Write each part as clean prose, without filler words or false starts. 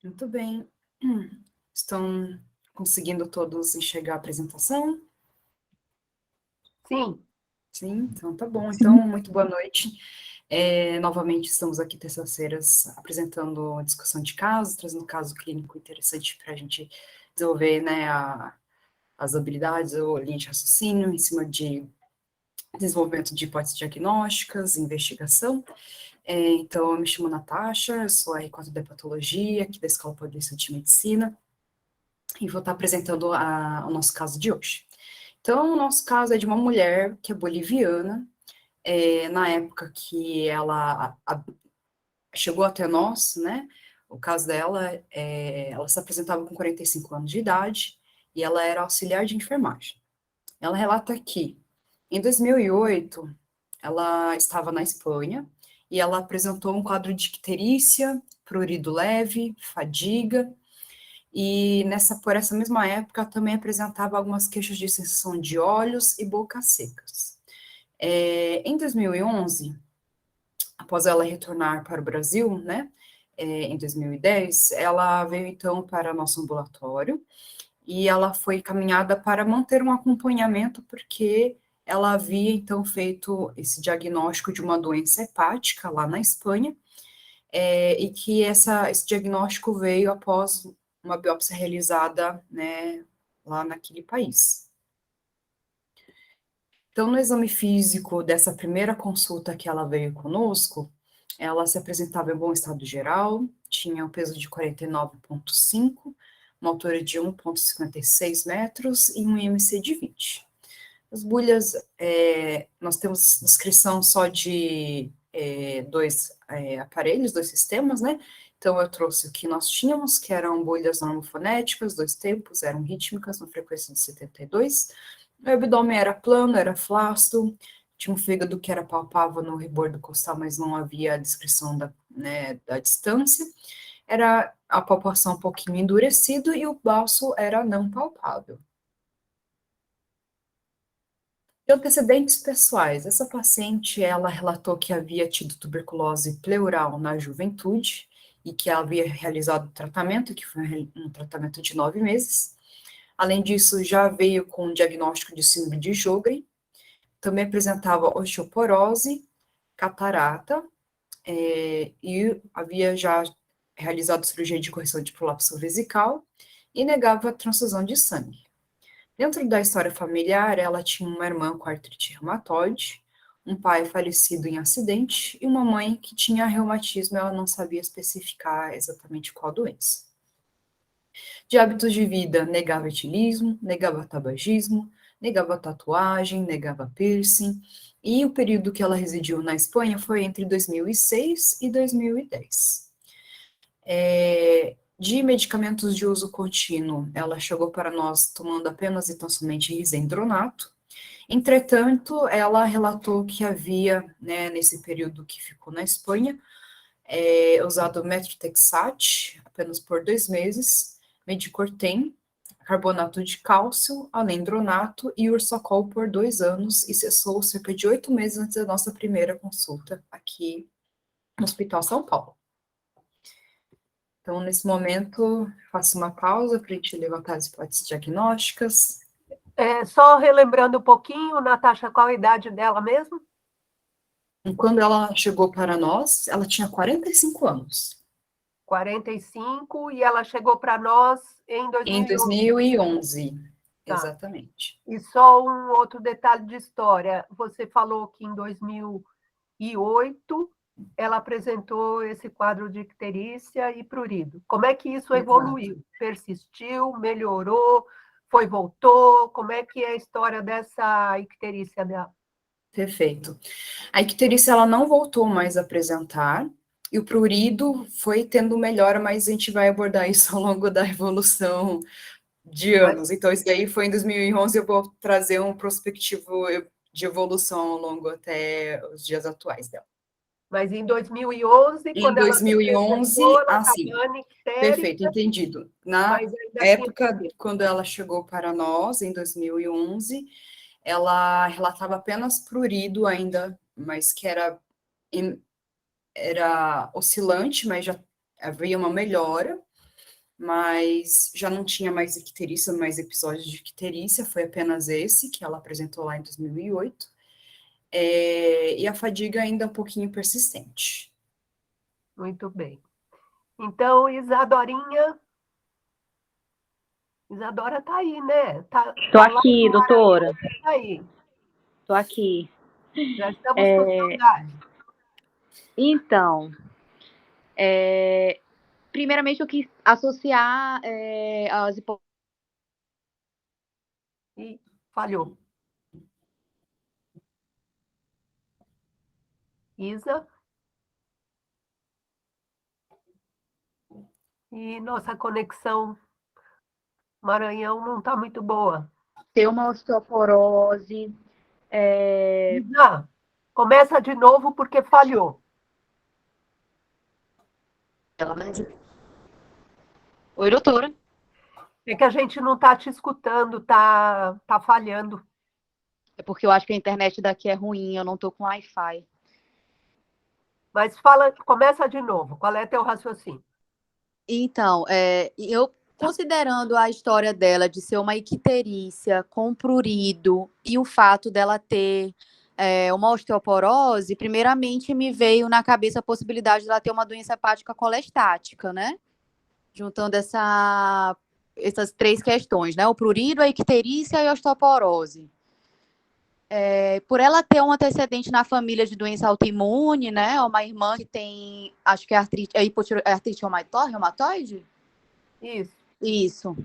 Muito bem. Estão conseguindo todos enxergar a apresentação? Sim. Sim, então tá bom. Então, muito boa noite. Novamente estamos aqui terças-feiras apresentando a discussão de casos, trazendo um caso clínico interessante para a gente desenvolver, né, as habilidades ou linha de raciocínio em cima de desenvolvimento de hipóteses diagnósticas, investigação. Então, eu me chamo Natasha, eu sou a R4 de Patologia, aqui da Escola Paulista de Medicina, e vou estar apresentando o nosso caso de hoje. Então, o nosso caso é de uma mulher que é boliviana, na época que ela chegou até nós, né, o caso dela, ela se apresentava com 45 anos de idade, e ela era auxiliar de enfermagem. Ela relata que, em 2008, ela estava na Espanha, e ela apresentou um quadro de icterícia, prurido leve, fadiga, e por essa mesma época também apresentava algumas queixas de sensação de olhos e boca secas. Em 2011, após ela retornar para o Brasil, né, em 2010, ela veio então para nosso ambulatório e ela foi caminhada para manter um acompanhamento, porque ela havia então feito esse diagnóstico de uma doença hepática lá na Espanha, e que esse diagnóstico veio após uma biópsia realizada, né, lá naquele país. Então, no exame físico dessa primeira consulta que ela veio conosco, ela se apresentava em bom estado geral, tinha um peso de 49,5, uma altura de 1,56 metros e um IMC de 20. As bulhas, nós temos descrição só de dois aparelhos, dois sistemas, né? Então, eu trouxe o que nós tínhamos, que eram bolhas normofonéticas, dois tempos, eram rítmicas, na frequência de 72. O abdômen era plano, era flácido, tinha um fígado que era palpável no rebordo costal, mas não havia a descrição da distância. Era a palpação um pouquinho endurecido e o baço era não palpável. De antecedentes pessoais, essa paciente, ela relatou que havia tido tuberculose pleural na juventude e que havia realizado tratamento, que foi um tratamento de 9 meses. Além disso, já veio com o diagnóstico de síndrome de Sjögren, também apresentava osteoporose, catarata, e havia já realizado cirurgia de correção de prolapso vesical e negava transfusão de sangue. Dentro da história familiar, ela tinha uma irmã com artrite reumatoide, um pai falecido em acidente e uma mãe que tinha reumatismo, ela não sabia especificar exatamente qual doença. De hábitos de vida, negava etilismo, negava tabagismo, negava tatuagem, negava piercing, e o período que ela residiu na Espanha foi entre 2006 e 2010. De medicamentos de uso contínuo, ela chegou para nós tomando apenas e tão somente risendronato. Entretanto, ela relatou que havia, né, nesse período que ficou na Espanha, usado metrotexate apenas por 2 meses, Medicortem, carbonato de cálcio, alendronato e ursacol por 2 anos, e cessou cerca de 8 meses antes da nossa primeira consulta aqui no Hospital São Paulo. Então, nesse momento, faço uma pausa para a gente levantar as hipóteses diagnósticas. Só relembrando um pouquinho, Natasha, qual a idade dela mesmo? Quando ela chegou para nós, ela tinha 45 anos. 45, e ela chegou para nós em 2011. Em 2011, Tá. exatamente. E só um outro detalhe de história. Você falou que em 2008 ela apresentou esse quadro de icterícia e prurido. Como é que isso evoluiu? Exato. Persistiu, melhorou, voltou? Como é que é a história dessa icterícia dela? Perfeito. A icterícia, ela não voltou mais a apresentar, e o prurido foi tendo melhora, mas a gente vai abordar isso ao longo da evolução de anos. Então, isso daí foi em 2011, eu vou trazer um prospectivo de evolução ao longo até os dias atuais dela. Mas em 2011, Em quando ela se 2011, apresentou, ela sim. estava ictérica, Perfeito, entendido. Na mas ainda tinha... época, quando ela chegou para nós, em 2011, ela relatava apenas prurido ainda, mas que era oscilante, mas já havia uma melhora. mas já não tinha mais icterícia, mais episódios de icterícia, foi apenas esse que ela apresentou lá em 2008, e a fadiga ainda é um pouquinho persistente. Muito bem. Então, Isadora está aí, né? Tô aqui, doutora. Tá aí. Tô aqui. Já estamos com saudade. Então, primeiramente eu quis associar as E falhou. Isa? E nossa conexão Maranhão não está muito boa. ter uma osteoporose. Isa, começa de novo porque falhou. Oi, doutora. É que a gente não está te escutando, tá falhando. É porque eu acho que a internet daqui é ruim, eu não tô com Wi-Fi. Mas começa de novo. Qual é teu raciocínio? Então, eu considerando a história dela de ser uma icterícia com prurido e o fato dela ter uma osteoporose, primeiramente me veio na cabeça a possibilidade dela ter uma doença hepática colestática, né? Juntando essas três questões, né? O prurido, a icterícia e a osteoporose. Por ela ter um antecedente na família de doença autoimune, né? Uma irmã que tem, acho que é artrite reumatoide? Isso. Isso.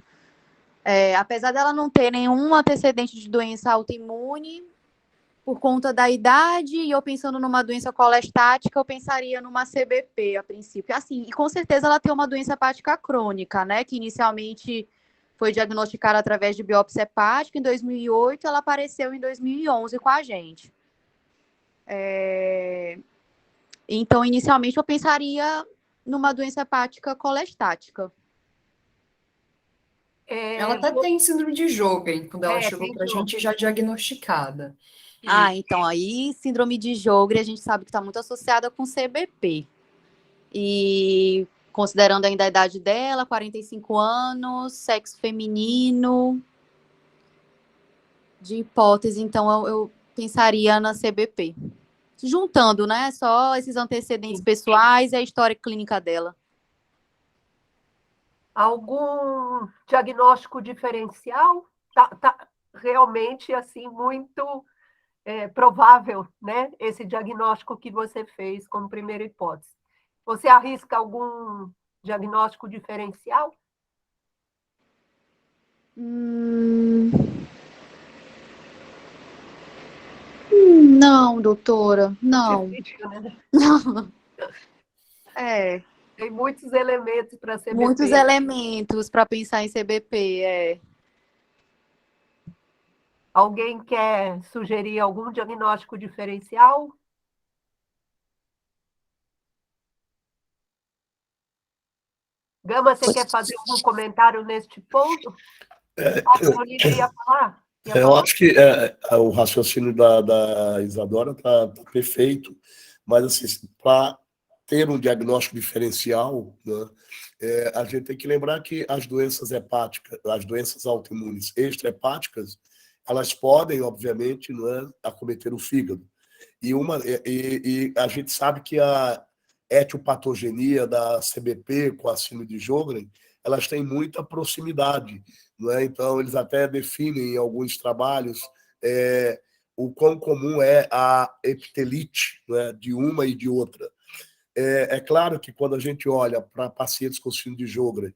Apesar dela não ter nenhum antecedente de doença autoimune, por conta da idade, e eu pensando numa doença colestática, eu pensaria numa CBP a princípio. Assim, e com certeza ela tem uma doença hepática crônica, né? Que inicialmente foi diagnosticada através de biópsia hepática em 2008, ela apareceu em 2011 com a gente. Então, inicialmente, eu pensaria numa doença hepática colestática. Ela até tem síndrome de Sjögren, quando ela chegou para a Sjögren. gente já diagnosticada. Então, aí, síndrome de Sjögren, a gente sabe que está muito associada com CBP. E considerando ainda a idade dela, 45 anos, sexo feminino, de hipótese, então eu pensaria na CBP. Juntando, né, só esses antecedentes pessoais e a história clínica dela. Algum diagnóstico diferencial? Tá realmente, assim, muito provável, né? Esse diagnóstico que você fez como primeira hipótese. Você arrisca algum diagnóstico diferencial? Não, doutora, não. Difícil, né? Tem muitos elementos para CBP. Muitos elementos para pensar em CBP, Alguém quer sugerir algum diagnóstico diferencial? Gama, você quer fazer algum comentário neste ponto? Carolina ia falar? Eu acho que o raciocínio da Isadora está perfeito, mas assim, para ter um diagnóstico diferencial, né, a gente tem que lembrar que as doenças hepáticas, as doenças autoimunes extrahepáticas, elas podem, obviamente, não é, acometer o fígado. E a gente sabe que a etiopatogenia da CBP com a síndrome de Sjögren, elas têm muita proximidade, não é? Então, eles até definem em alguns trabalhos o quão comum é a epitelite, não é? De uma e de outra. É claro que quando a gente olha para pacientes com síndrome de Sjögren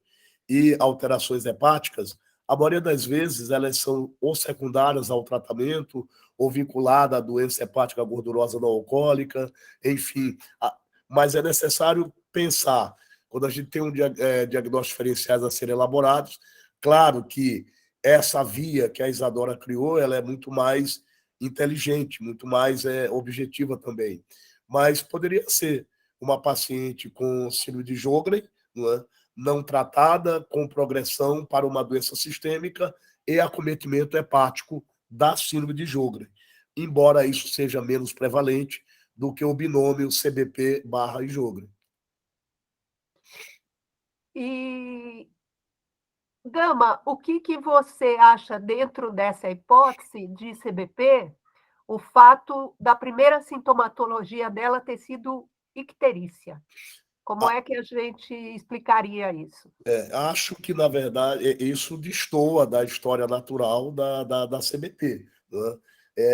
e alterações hepáticas, a maioria das vezes elas são ou secundárias ao tratamento ou vinculada à doença hepática gordurosa não alcoólica, enfim. Mas é necessário pensar, quando a gente tem diagnósticos diferenciais a serem elaborados, claro que essa via que a Isadora criou, ela é muito mais inteligente, muito mais objetiva também. Mas poderia ser uma paciente com síndrome de Sjögren, não tratada, com progressão para uma doença sistêmica e acometimento hepático da síndrome de Sjögren, embora isso seja menos prevalente do que o binômio CBP/Sjögren. E Gama, o que você acha dentro dessa hipótese de CBP, o fato da primeira sintomatologia dela ter sido icterícia? Como Ah, é que a gente explicaria isso? acho que, na verdade, isso destoa da história natural da CBT, né?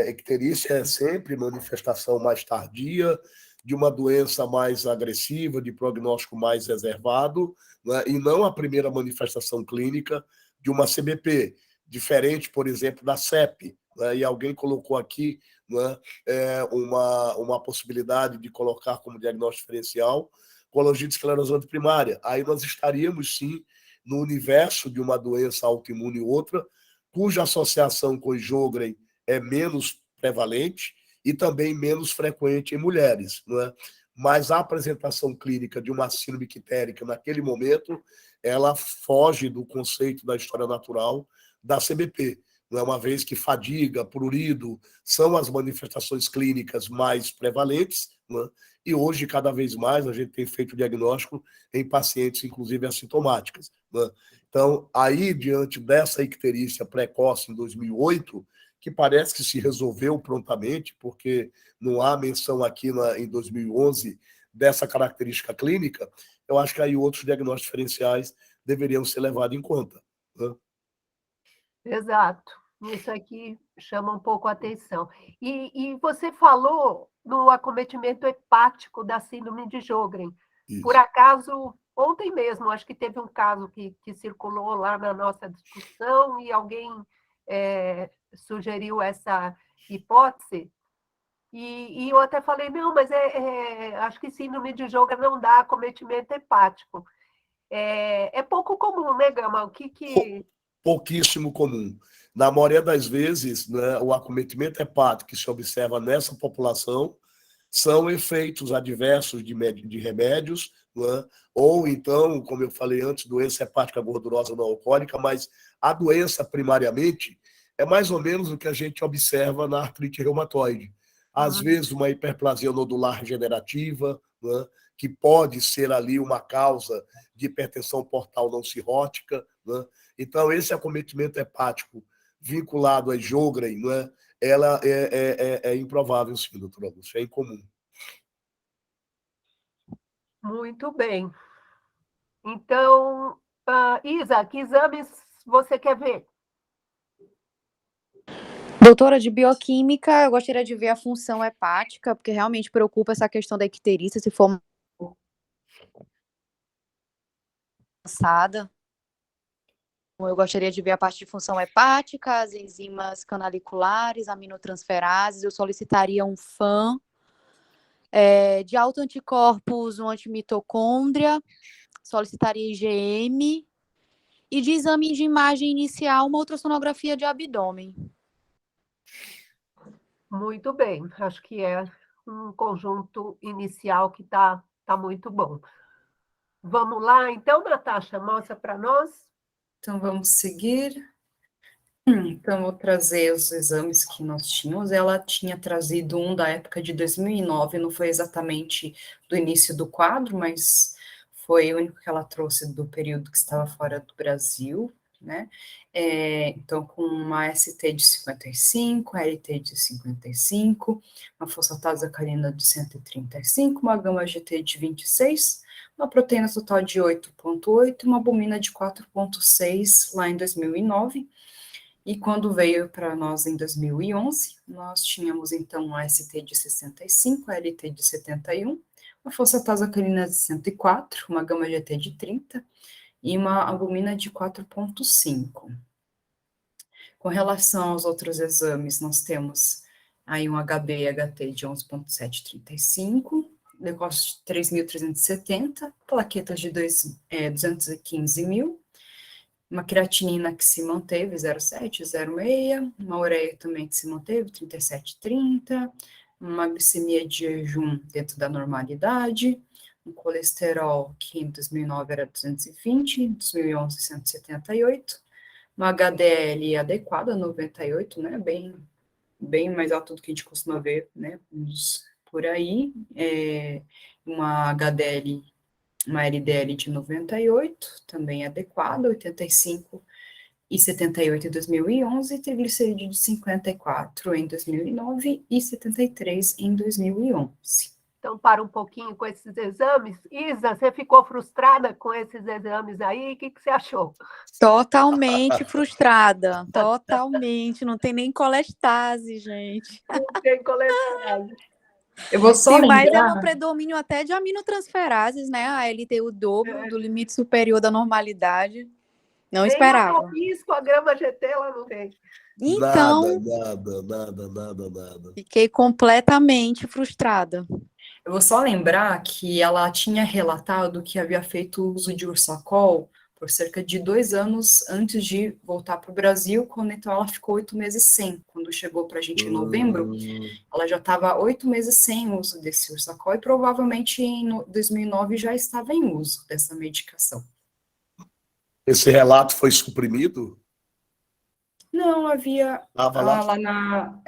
Icterícia é sempre manifestação mais tardia de uma doença mais agressiva, de prognóstico mais reservado, né? E não a primeira manifestação clínica de uma CBP, diferente, por exemplo, da CEP, né? E alguém colocou aqui, né, uma possibilidade de colocar como diagnóstico diferencial colangite esclerosante primária. Aí nós estaríamos, sim, no universo de uma doença autoimune e outra, cuja associação com Sjögren é menos prevalente e também menos frequente em mulheres, não é? Mas a apresentação clínica de uma síndrome ictérica naquele momento, ela foge do conceito da história natural da CBP, não é? Uma vez que fadiga, prurido são as manifestações clínicas mais prevalentes, não é? E hoje, cada vez mais, a gente tem feito diagnóstico em pacientes, inclusive assintomáticas, né? Então, aí, diante dessa icterícia precoce em 2008, que parece que se resolveu prontamente, porque não há menção aqui em 2011 dessa característica clínica, eu acho que aí outros diagnósticos diferenciais deveriam ser levados em conta, né? Exato. Isso aqui chama um pouco a atenção. E você falou no acometimento hepático da síndrome de Sjögren. Por Isso. acaso, ontem mesmo, acho que teve um caso que circulou lá na nossa discussão e alguém sugeriu essa hipótese. E eu até falei, não, mas acho que síndrome de Sjögren não dá acometimento hepático. É pouco comum, né, Gama? O que... Pouquíssimo comum. Na maioria das vezes, né, o acometimento hepático que se observa nessa população são efeitos adversos de remédios, né, ou então, como eu falei antes, doença hepática gordurosa não alcoólica, mas a doença, primariamente, é mais ou menos o que a gente observa na artrite reumatoide. Às vezes, uma hiperplasia nodular regenerativa, né, que pode ser ali uma causa de hipertensão portal não cirrótica, né? Então, esse acometimento hepático vinculado a Sjögren, né, ela é improvável, sim, doutor Augusto, é incomum. Muito bem. Então, Isa, que exames você quer ver? Doutora de bioquímica, eu gostaria de ver a função hepática, porque realmente preocupa essa questão da icterícia, se for avançada. Eu gostaria de ver a parte de função hepática, as enzimas canaliculares, aminotransferases. Eu solicitaria um FAM, de autoanticorpos, um antimitocôndria, solicitaria IgM, e de exame de imagem inicial, uma ultrassonografia de abdômen. Muito bem, acho que é um conjunto inicial que tá muito bom. Vamos lá, então, Natasha, mostra para nós. Então, vamos seguir. Então, vou trazer os exames que nós tínhamos. Ela tinha trazido um da época de 2009, não foi exatamente do início do quadro, mas foi o único que ela trouxe do período que estava fora do Brasil, né? Então, com uma ST de 55, LT de 55, uma fosfatase-sacarina de 135, uma gama-GT de 26, uma proteína total de 8,8, uma albumina de 4,6 lá em 2009. E quando veio para nós em 2011, nós tínhamos então uma ST de 65, LT de 71, uma fosfatase-sacarina de 104, uma gama-GT de 30 e uma albumina de 4,5. Com relação aos outros exames, nós temos aí um HB e HT de 11,735, leucócito de 3.370, plaquetas de 215 mil, uma creatinina que se manteve, 0,7, 0,6, uma ureia também que se manteve, 37,30, uma glicemia de jejum dentro da normalidade, um colesterol que em 2009 era 220, em 2011 178, uma HDL adequada, 98, né, bem mais alto do que a gente costuma ver, né, por aí, uma HDL uma LDL de 98, também adequada, 85 e 78 em 2011, triglicerídeo de 54 em 2009 e 73 em 2011. Então, para um pouquinho com esses exames. Isa, você ficou frustrada com esses exames aí? O que você achou? Totalmente frustrada, totalmente. Não tem nem colestase, gente. Não tem colestase. Eu vou só Sim, mas é lembrar... um predomínio até de aminotransferases, né? A LT o dobro do limite superior da normalidade. Não Nem esperava. risco, a grama GT ela não tem. Então, Nada. fiquei completamente frustrada. Eu vou só lembrar que ela tinha relatado que havia feito uso de Ursacol por cerca de 2 anos antes de voltar para o Brasil, quando então ela ficou 8 meses sem. Quando chegou para a gente em novembro, ela já estava 8 meses sem uso desse Ursacol e provavelmente em 2009 já estava em uso dessa medicação. Esse relato foi suprimido? Não, havia Estava lá. lá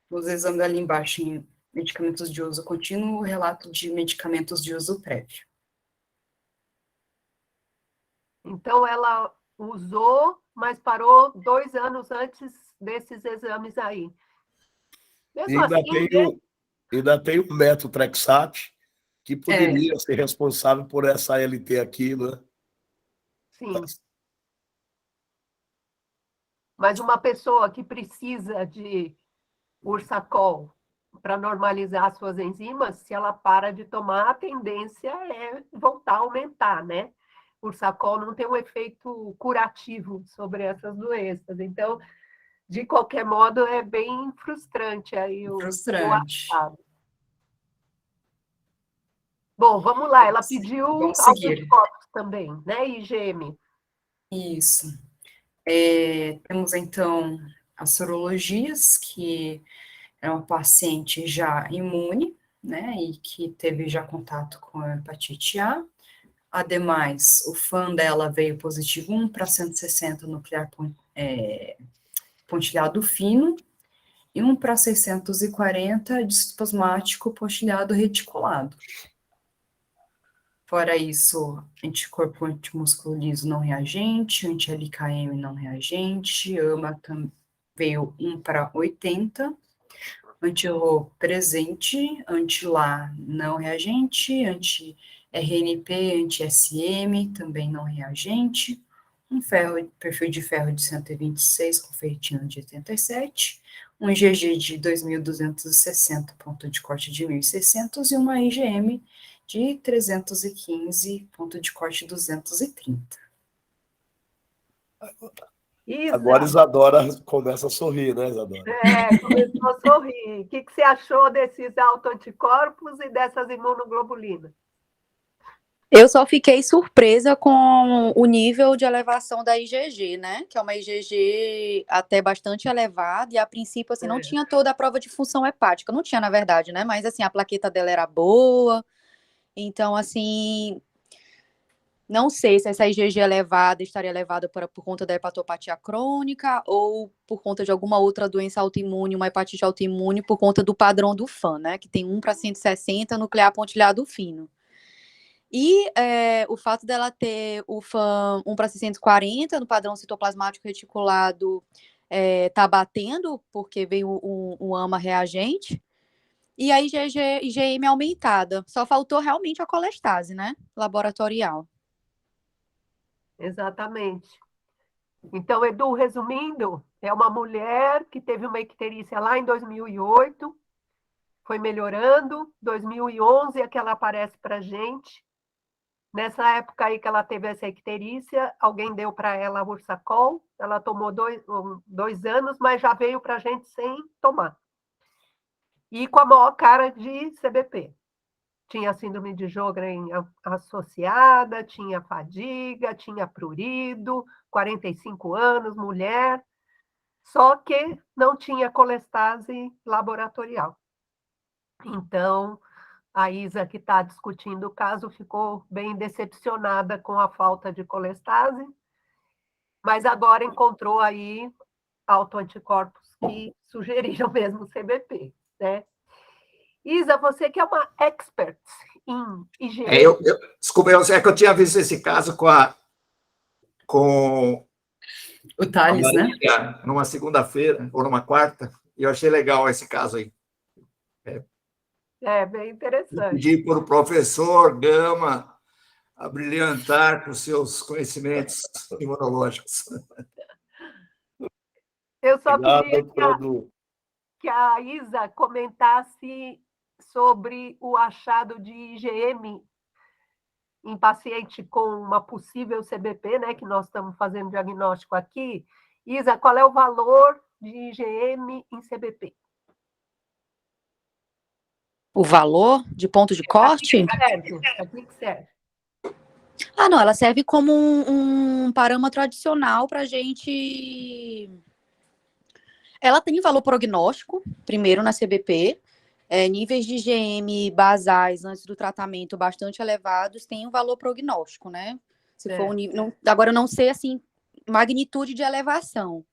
nos exames ali embaixo, em medicamentos de uso contínuo, relato de medicamentos de uso prévio. Então, ela usou, mas parou 2 anos antes desses exames aí. Mesmo Ainda assim, né? ainda tem o metotrexate, que poderia ser responsável por essa LT aqui, né? Sim. Mas uma pessoa que precisa de Ursacol para normalizar suas enzimas, se ela para de tomar, a tendência é voltar a aumentar, né? Ursacol não tem um efeito curativo sobre essas doenças. Então, de qualquer modo, é bem frustrante aí o Frustrante. atestado. Bom, vamos lá. Ela pediu Vamos seguir. autoanticorpos também, né? IgM. Isso. Temos, então, as sorologias, que é uma paciente já imune, né, e que teve já contato com a hepatite A. Ademais, o FAN dela veio positivo 1 para 160 nuclear pontilhado fino e 1 para 640 displasmático pontilhado reticulado. Fora isso, anticorpo antimúsculo liso não reagente, anti-LKM não reagente, AMA veio 1 para 80, anti-RO presente, anti-LA não reagente, anti-RNP, anti-SM também não reagente, perfil de ferro de 126 com ferritina de 87, um IgG de 2.260, ponto de corte de 1.600 e uma IgM de 315, ponto de corte 230. Agora Isadora começa a sorrir, né, Isadora? Começou a sorrir. O que você achou desses autoanticorpos e dessas imunoglobulinas? Eu só fiquei surpresa com o nível de elevação da IgG, né? Que é uma IgG até bastante elevada, e a princípio, assim, não tinha toda a prova de função hepática. Não tinha, na verdade, né? Mas, assim, a plaqueta dela era boa. Então, assim, não sei se essa IgG elevada estaria elevada por conta da hepatopatia crônica ou por conta de alguma outra doença autoimune, uma hepatite autoimune, por conta do padrão do FAN, né? Que tem 1 para 160 nuclear pontilhado fino. E o fato dela ter o FAN 1 para 640 no padrão citoplasmático reticulado tá batendo, porque veio um AMA reagente, e a IgM aumentada. Só faltou realmente a colestase, né? Laboratorial. Exatamente. Então, Edu, resumindo, é uma mulher que teve uma icterícia lá em 2008, foi melhorando, 2011 é que ela aparece para a gente. Nessa época aí que ela teve essa icterícia, alguém deu para ela Ursacol, ela tomou 2 anos, mas já veio para a gente sem tomar. E com a maior cara de CBP. Tinha síndrome de Sjögren associada, tinha fadiga, tinha prurido, 45 anos, mulher, só que não tinha colestase laboratorial. Então, a Isa, que está discutindo o caso, ficou bem decepcionada com a falta de colestase, mas agora encontrou aí autoanticorpos que sugeriram mesmo CBP, né? Isa, você que é uma expert em IgE. Desculpa, é que eu tinha visto esse caso com O Thales, né? Numa segunda-feira ou numa quarta, e eu achei legal esse caso aí. Bem interessante. Pedi para o professor Gama abrilhantar com seus conhecimentos imunológicos. Eu só Obrigado, queria doutor. que a Isa comentasse sobre o achado de IgM em paciente com uma possível CBP, né, que nós estamos fazendo diagnóstico aqui. Isa, qual é o valor de IgM em CBP? O valor de ponto de corte? Para que serve? Ah, não, ela serve como um parâmetro adicional para a gente. Ela tem valor prognóstico, primeiro na CBP, níveis de IgM basais antes do tratamento bastante elevados têm um valor prognóstico, né? Se for um nível, agora eu não sei assim magnitude de elevação,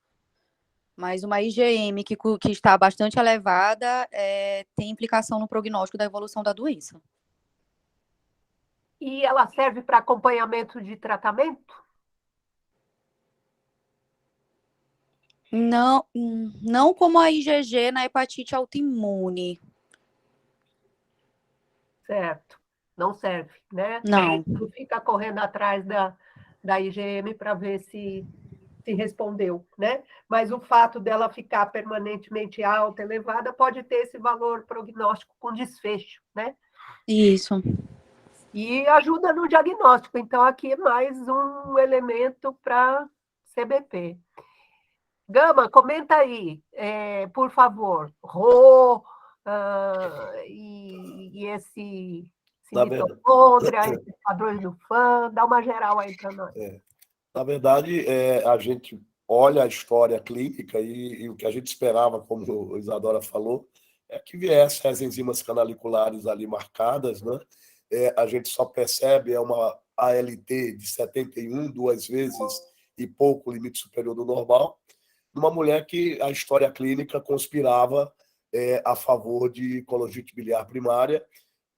mas uma IgM que está bastante elevada tem implicação no prognóstico da evolução da doença. E ela serve para acompanhamento de tratamento? Não, não como a IgG na hepatite autoimune. Certo, não serve, né? Não. Não fica correndo atrás da IgM para ver se respondeu, né? Mas o fato dela ficar permanentemente alta, elevada, pode ter esse valor prognóstico com desfecho, né? Isso. E ajuda no diagnóstico. Então, aqui é mais um elemento para CBP. Gama, comenta aí, por favor, Rho, e esse mitocôndria, esses padrões do FAN, dá uma geral aí para nós. Na verdade, a gente olha a história clínica e o que a gente esperava, como a Isadora falou, é que viessem as enzimas canaliculares ali marcadas, né? A gente só percebe uma ALT de 71, 2 vezes e pouco limite superior do normal, numa mulher que a história clínica conspirava a favor de colangite biliar primária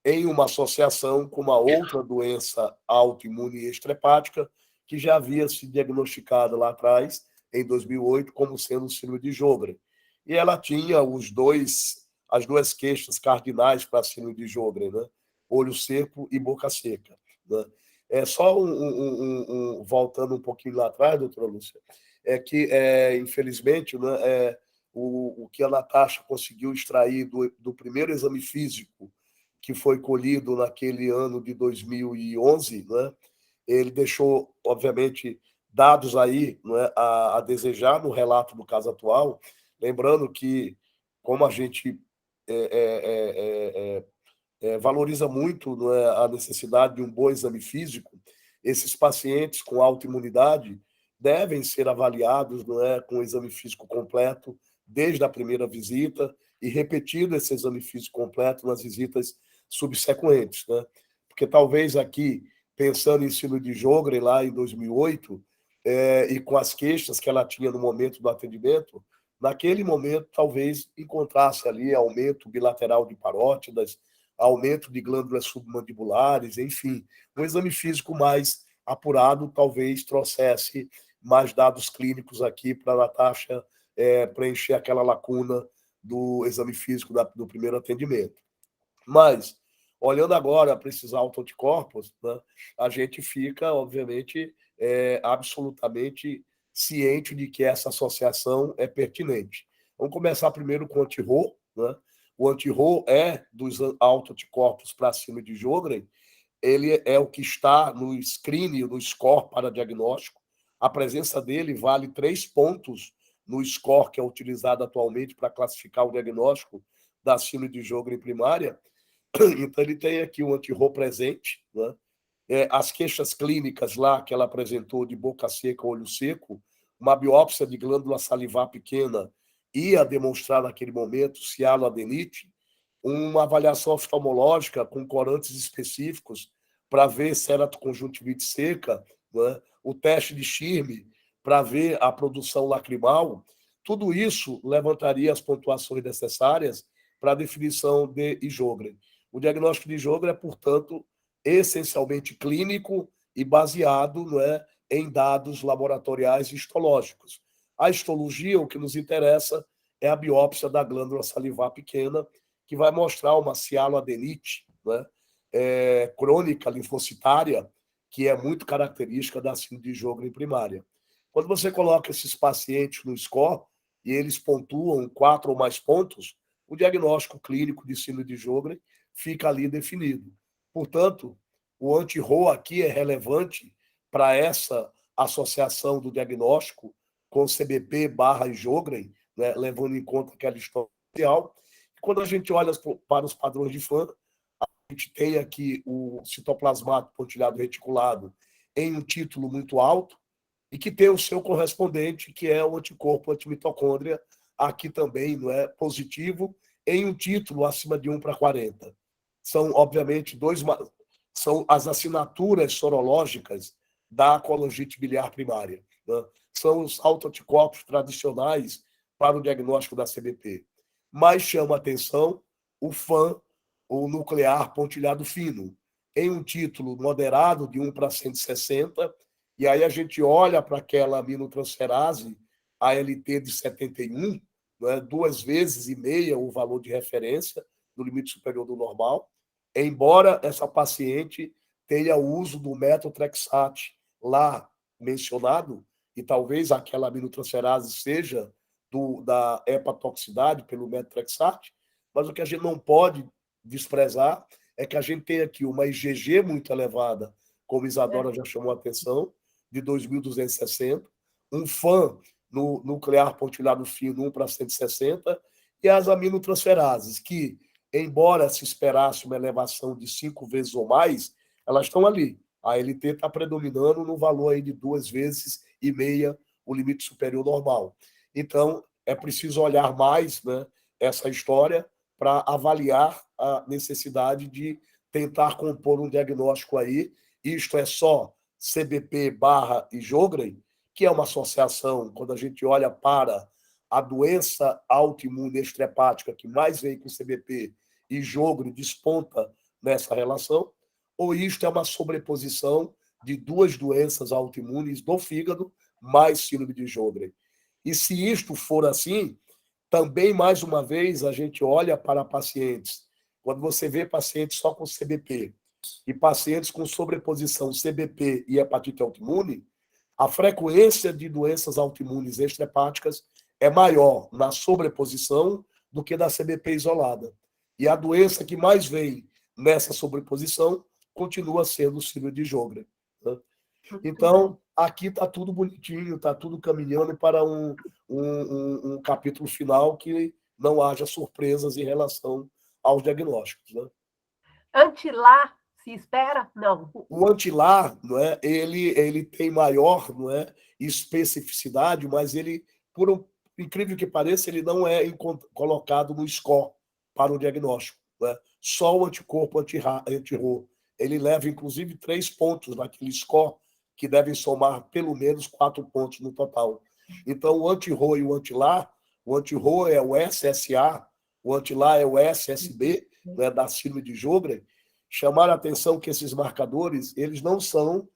em uma associação com uma outra doença autoimune extrahepática que já havia se diagnosticado lá atrás, em 2008, como sendo síndrome de Sjögren. E ela tinha as duas queixas cardinais para a síndrome de Sjögren, né? Olho seco e boca seca. Né? Só voltando um pouquinho lá atrás, doutora Lúcia, que, infelizmente, né, o que a Natasha conseguiu extrair do primeiro exame físico que foi colhido naquele ano de 2011, né, ele deixou, obviamente, dados aí, né, a desejar no relato do caso atual, lembrando que, como a gente valoriza muito, né, a necessidade de um bom exame físico, esses pacientes com autoimunidade devem ser avaliados, não é, com o exame físico completo desde a primeira visita e repetido esse exame físico completo nas visitas subsequentes, né? Porque talvez aqui, pensando em síndrome de Sjögren lá em 2008, e com as queixas que ela tinha no momento do atendimento, naquele momento talvez encontrasse ali aumento bilateral de parótidas, aumento de glândulas submandibulares, enfim, um exame físico mais apurado talvez trouxesse mais dados clínicos aqui para a Natasha preencher aquela lacuna do exame físico do primeiro atendimento. Mas, olhando agora para esses autoanticorpos, né, a gente fica, obviamente, absolutamente ciente de que essa associação é pertinente. Vamos começar primeiro com o anti-Rho, né? O anti-Rho dos autoanticorpos para a síndrome de Sjögren, ele é o que está no screening, no score para diagnóstico. A presença dele vale 3 pontos no score que é utilizado atualmente para classificar o diagnóstico da síndrome de Sjögren primária. Então, ele tem aqui o anti-Rho presente, né? As queixas clínicas lá que ela apresentou de boca seca, olho seco, uma biópsia de glândula salivar pequena ia demonstrar naquele momento cianoadenite, uma avaliação oftalmológica com corantes específicos para ver ceratoconjuntivite seca, né? O teste de Schirm para ver a produção lacrimal, tudo isso levantaria as pontuações necessárias para a definição de Sjögren. O diagnóstico de Jogren é, portanto, essencialmente clínico e baseado, não é, em dados laboratoriais histológicos. A histologia, o que nos interessa, é a biópsia da glândula salivar pequena, que vai mostrar uma cialoadenite, né, crônica linfocitária, que é muito característica da síndrome de Sjögren primária. Quando você coloca esses pacientes no score e eles pontuam 4 ou mais pontos, o diagnóstico clínico de síndrome de Sjögren fica ali definido. Portanto, o anti-Ro aqui é relevante para essa associação do diagnóstico com CBP/Sjögren, né, levando em conta aquela história inicial. Quando a gente olha para os padrões de FAN, a gente tem aqui o citoplasmático pontilhado reticulado em um título muito alto e que tem o seu correspondente, que é o anticorpo antimitocôndria, aqui também não é positivo, em um título acima de 1/40. São, obviamente, são as assinaturas sorológicas da colangite biliar primária, né? São os autoanticorpos tradicionais para o diagnóstico da CBP. Mas chama a atenção o FAN, o nuclear pontilhado fino, em um título moderado de 1/160, e aí a gente olha para aquela aminotransferase, ALT de 71, né, 2,5 vezes o valor de referência do limite superior do normal, embora essa paciente tenha o uso do metotrexate lá mencionado, e talvez aquela aminotransferase seja da hepatotoxicidade pelo metotrexate, mas o que a gente não pode desprezar é que a gente tem aqui uma IgG muito elevada, como Isadora já chamou a atenção, de 2.260, um FAN no nuclear pontilhado fino 1/160, e as aminotransferases, que, embora se esperasse uma elevação de 5 vezes ou mais, elas estão ali. A LT está predominando no valor aí de 2,5 vezes o limite superior normal. Então, é preciso olhar mais, né, essa história para avaliar a necessidade de tentar compor um diagnóstico aí. Isto é só CBP/Sjögren, que é uma associação, quando a gente olha para a doença autoimune extrahepática que mais vem com CBP e Sjögren desponta nessa relação, ou isto é uma sobreposição de 2 doenças autoimunes do fígado mais síndrome de Sjögren. E se isto for assim, também, mais uma vez, a gente olha para pacientes. Quando você vê pacientes só com CBP e pacientes com sobreposição CBP e hepatite autoimune, a frequência de doenças autoimunes extrahepáticas é maior na sobreposição do que na CBP isolada. E a doença que mais vem nessa sobreposição continua sendo o síndrome de Sjögren, né? Então, aqui está tudo bonitinho, está tudo caminhando para um capítulo final que não haja surpresas em relação aos diagnósticos, né? Antilar se espera? Não. O antilar, não é, ele tem maior, não é, especificidade, mas ele, incrível que pareça, ele não é colocado no score para o diagnóstico, não é? Só o anticorpo anti-Ro. Ele leva, inclusive, 3 pontos naquele score, que devem somar pelo menos 4 pontos no total. Então, o anti-Ro e o antilar, o anti-Ro é o SSA, o antilar é o SSB, né, da síndrome de Sjögren. Chamar a atenção que esses marcadores, eles não são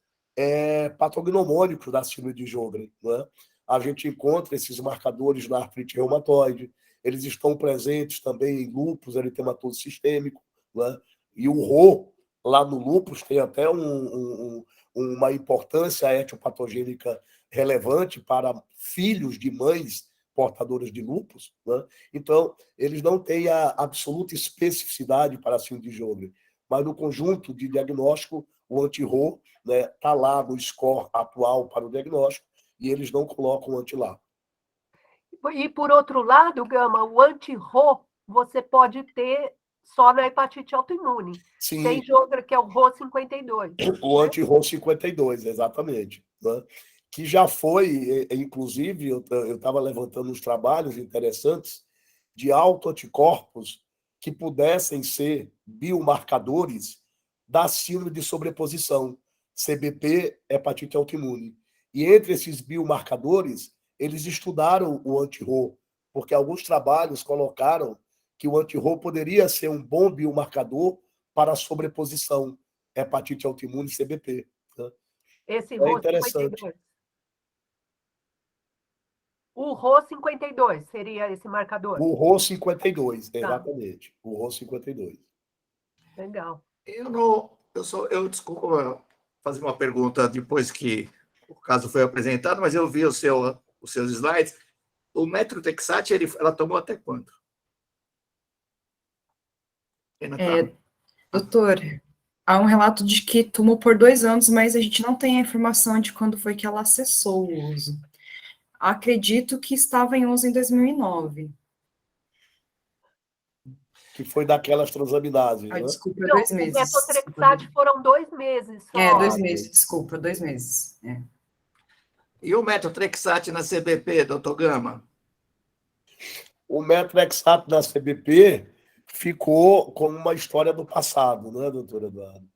patognomônicos da síndrome de Sjögren, né? A gente encontra esses marcadores na artrite reumatoide, eles estão presentes também em lúpus eritematoso sistêmico, né? E o Ro, lá no lúpus, tem até uma importância etiopatogênica relevante para filhos de mães portadoras de lúpus, né? Então, eles não têm a absoluta especificidade para a síndrome de Sjögren, mas no conjunto de diagnóstico, o anti-Ro, né, está lá no score atual para o diagnóstico, e eles não colocam o antilar. E, por outro lado, Gama, o anti-Ro você pode ter só na hepatite autoimune. Sim. Sem Sjögren, que é o Ro 52. O anti-Ro 52, exatamente, né? Que já foi, inclusive, eu estava levantando uns trabalhos interessantes de autoanticorpos que pudessem ser biomarcadores da síndrome de sobreposição, CBP, hepatite autoimune. E entre esses biomarcadores, eles estudaram o anti-Ro, porque alguns trabalhos colocaram que o anti-Ro poderia ser um bom biomarcador para a sobreposição, hepatite autoimune e CBP. Né? Esse É RO interessante. 52. O RO 52 seria esse marcador. O RO 52, Tá. exatamente. O RO 52. Legal. Desculpa fazer uma pergunta depois que o caso foi apresentado, mas eu vi os seus slides. O methotrexate, ela tomou até quando? Doutor, há um relato de que tomou por 2 anos, mas a gente não tem a informação de quando foi que ela cessou o uso. Acredito que estava em uso em 2009. Que foi daquelas transaminases, né? Desculpa, Não, 2 o meses. metotrexate foram 2 meses só. 2 meses, desculpa, 2 meses. E o metotrexate na CBP, doutor Gama? O methotrexate na CBP ficou como uma história do passado, né, doutor Eduardo?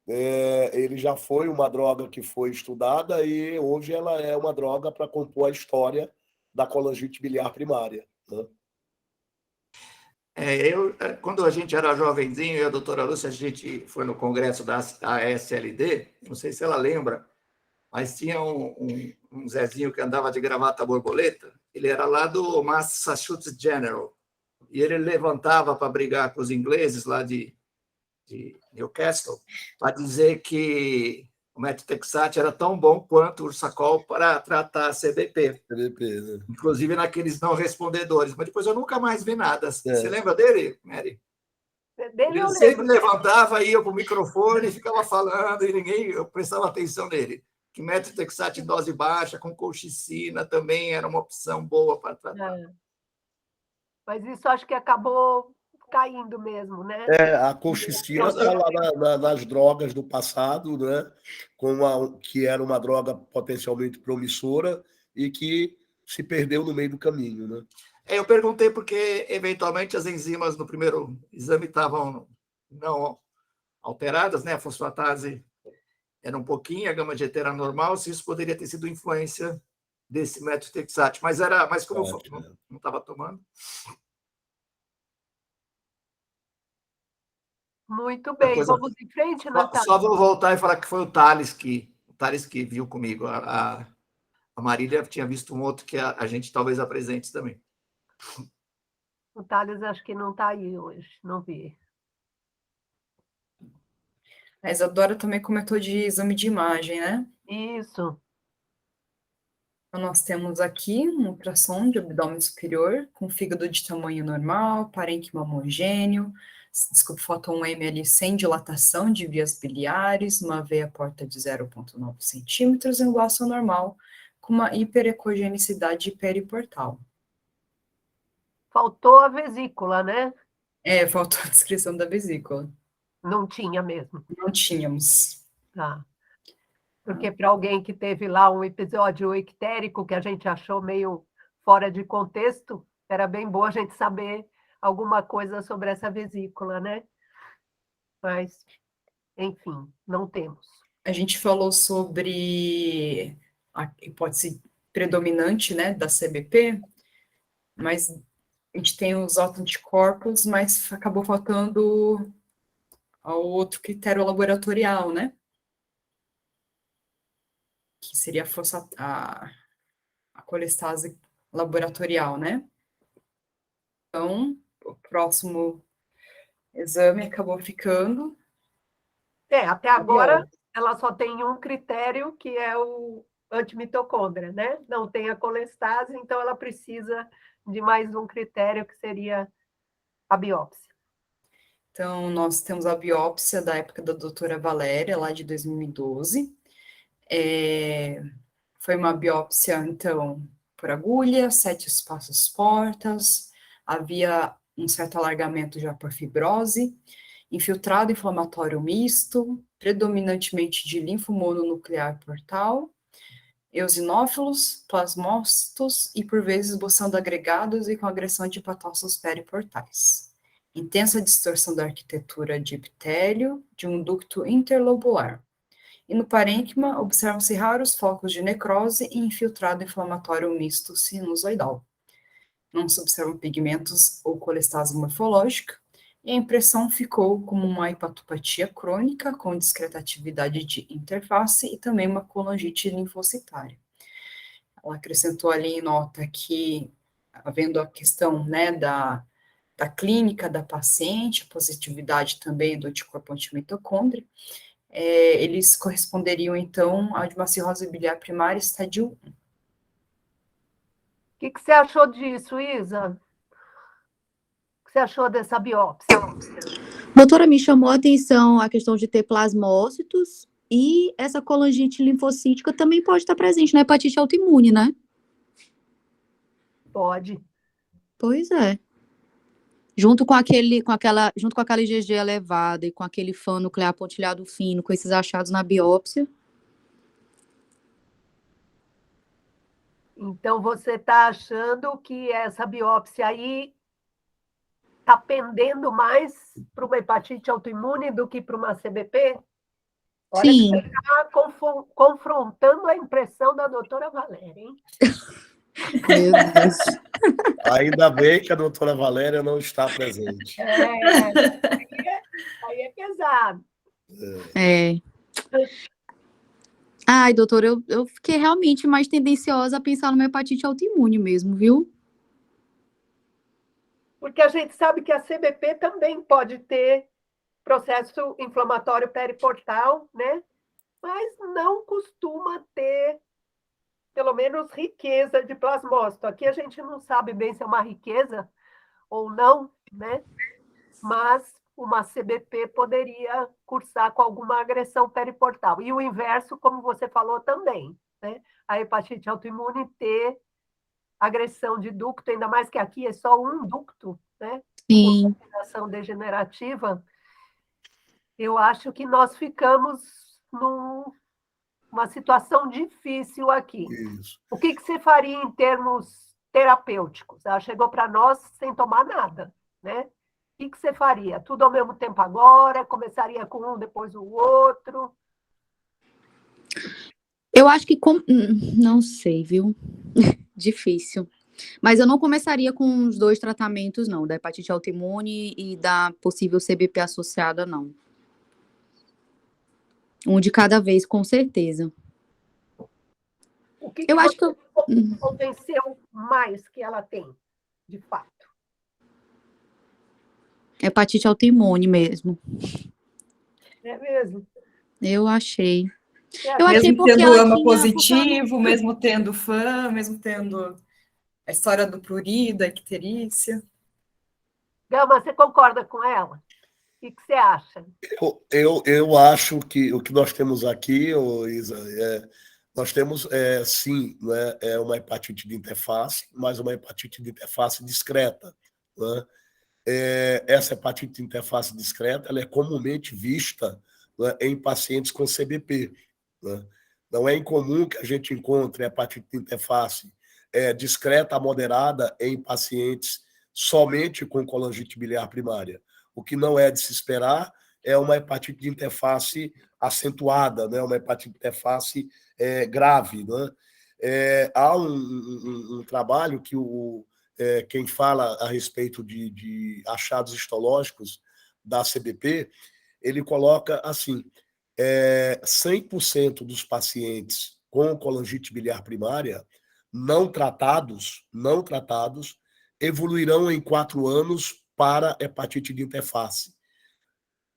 Ele já foi uma droga que foi estudada e hoje ela é uma droga para compor a história da colangite biliar primária. Né? Quando a gente era jovenzinho, eu e a doutora Lúcia, a gente foi no congresso da ASLD, não sei se ela lembra, mas tinha um Zezinho que andava de gravata borboleta, ele era lá do Massachusetts General, e ele levantava para brigar com os ingleses lá de Newcastle, para dizer que o methotrexate era tão bom quanto o Ursacol para tratar a CBP. CBP, né? Inclusive naqueles não respondedores. Mas depois eu nunca mais vi nada. Você lembra dele, Mary? Ele sempre levantava, ia para o microfone, ficava falando, e ninguém prestava atenção nele. Que methotrexate em dose baixa, com colchicina, também era uma opção boa para tratar. Mas isso acho que acabou caindo mesmo, né? A colchicina está lá nas drogas do passado, né? Que era uma droga potencialmente promissora e que se perdeu no meio do caminho, né? Eu perguntei porque, eventualmente, as enzimas no primeiro exame estavam não alteradas, né? A fosfatase era um pouquinho, a gama GT era normal, se isso poderia ter sido influência desse methotrexate. Mas como eu não estava tomando. Muito bem, vamos em frente, Natália. Só vou voltar e falar que foi o Thales que viu comigo. A Marília tinha visto um outro que a gente talvez apresente também. O Thales acho que não está aí hoje, não vi. A Isadora também comentou de exame de imagem, né? Isso. Então, nós temos aqui um ultrassom de abdômen superior, com fígado de tamanho normal, parênquima homogêneo, foto 1M ali sem dilatação de vias biliares, uma veia porta de 0,9 centímetros e um vaso normal, com uma hiperecogenicidade periportal. Faltou a vesícula, né? Faltou a descrição da vesícula. Não tinha mesmo. Não tínhamos. Tá. Porque para alguém que teve lá um episódio ictérico que a gente achou meio fora de contexto, era bem bom a gente saber alguma coisa sobre essa vesícula, né? Mas, enfim, não temos. A gente falou sobre a hipótese predominante, né, da CBP, mas a gente tem os autoanticorpos, mas acabou faltando ao outro critério laboratorial, né? Que seria a colestase laboratorial, né? Então, o próximo exame acabou ficando... Até agora ela só tem um critério, que é o antimitocôndria, né? Não tem a colestase, então ela precisa de mais um critério, que seria a biópsia. Então, nós temos a biópsia da época da doutora Valéria, lá de 2012. Foi uma biópsia, então, por agulha, 7 espaços portas, havia um certo alargamento já por fibrose, infiltrado inflamatório misto, predominantemente de linfomononuclear portal, eosinófilos, plasmócitos e, por vezes, boçando agregados e com agressão de patócitos periportais. Intensa distorção da arquitetura de epitélio de um ducto interlobular. E no parênquima, observam-se raros focos de necrose e infiltrado inflamatório misto sinusoidal. Não se observam pigmentos ou colestase morfológica, e a impressão ficou como uma hepatopatia crônica com discreta atividade de interface e também uma colangite linfocitária. Ela acrescentou ali em nota que, havendo a questão, né, da clínica da paciente, a positividade também do anticorpo antimitocôndria, eles corresponderiam, então, a uma cirrose biliar primária estádio 1. O que você achou disso, Isa? O que você achou dessa biópsia? Doutora, me chamou a atenção a questão de ter plasmócitos e essa colangite linfocítica também pode estar presente na hepatite autoimune, né? Pode. Pois é. Junto com aquela IgG elevada e com aquele fã nuclear pontilhado fino, com esses achados na biópsia. Então, você está achando que essa biópsia aí está pendendo mais para uma hepatite autoimune do que para uma CBP? Olha, Sim. que você está confrontando a impressão da doutora Valéria, hein? Meu Deus. Ainda bem que a doutora Valéria não está presente. Aí é pesado. É. Ai, doutor, eu fiquei realmente mais tendenciosa a pensar numa hepatite autoimune mesmo, viu? Porque a gente sabe que a CBP também pode ter processo inflamatório periportal, né? Mas não costuma ter, pelo menos, riqueza de plasmócito. Aqui a gente não sabe bem se é uma riqueza ou não, né? Mas uma CBP poderia cursar com alguma agressão periportal. E o inverso, como você falou também, né? A hepatite autoimune ter agressão de ducto, ainda mais que aqui é só um ducto, né? Sim. Contaminação degenerativa. Eu acho que nós ficamos numa situação difícil aqui. Isso. O que você faria em termos terapêuticos? Ela chegou para nós sem tomar nada, né? O que você faria? Tudo ao mesmo tempo agora? Começaria com um, depois o outro? Eu acho que... Não sei, viu? Difícil. Mas eu não começaria com os dois tratamentos, não. Da hepatite autoimune e da possível CBP associada, não. Um de cada vez, com certeza. O que Eu acho que eu... convenceu mais que ela tem, de fato? Hepatite autoimune mesmo. É mesmo? Eu achei. Eu achei Mesmo porque tendo ela AMA tinha positivo, mesmo tendo fã, mesmo tendo a história do prurido, a icterícia. Gama, você concorda com ela? O que você acha? Eu acho que o que nós temos aqui, Isa, nós temos, sim, né, uma hepatite de interface, mas uma hepatite de interface discreta. Né? Essa hepatite de interface discreta ela é comumente vista, né, em pacientes com CBP. Né? Não é incomum que a gente encontre hepatite de interface discreta a moderada em pacientes somente com colangite biliar primária. O que não é de se esperar é uma hepatite de interface acentuada, né? Uma hepatite de interface grave. Né? Há um trabalho que quem fala a respeito de achados histológicos da CBP, ele coloca assim, 100% dos pacientes com colangite biliar primária não tratados, evoluirão em 4 anos para hepatite de interface.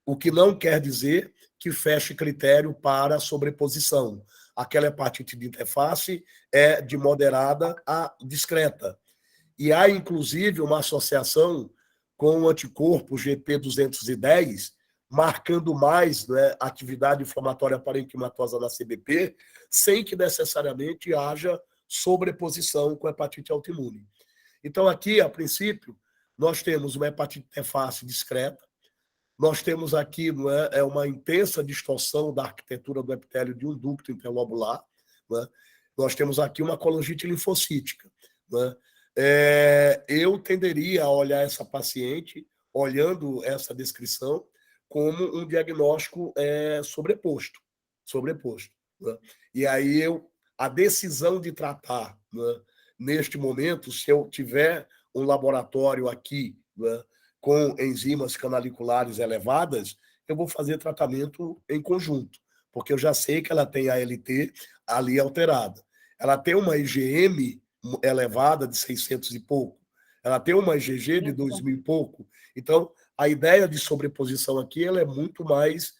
O que não quer dizer que feche critério para sobreposição. Aquela hepatite de interface é de moderada a discreta. E há, inclusive, uma associação com o anticorpo GP210, marcando mais, né, atividade inflamatória parenquimatosa da CBP, sem que necessariamente haja sobreposição com a hepatite autoimune. Então, aqui, a princípio, nós temos uma hepatite interface discreta, nós temos aqui, não é, uma intensa distorção da arquitetura do epitélio de um ducto interlobular, né? Nós temos aqui uma colangite linfocítica. Né? Eu tenderia a olhar essa paciente, olhando essa descrição, como um diagnóstico sobreposto. Né? E aí a decisão de tratar, né, neste momento, se eu tiver um laboratório aqui, né, com enzimas canaliculares elevadas, eu vou fazer tratamento em conjunto, porque eu já sei que ela tem a ALT ali alterada. Ela tem uma IgM elevada de 600 e pouco, ela tem uma IgG de 2.000 e pouco. Então, a ideia de sobreposição aqui ela é muito mais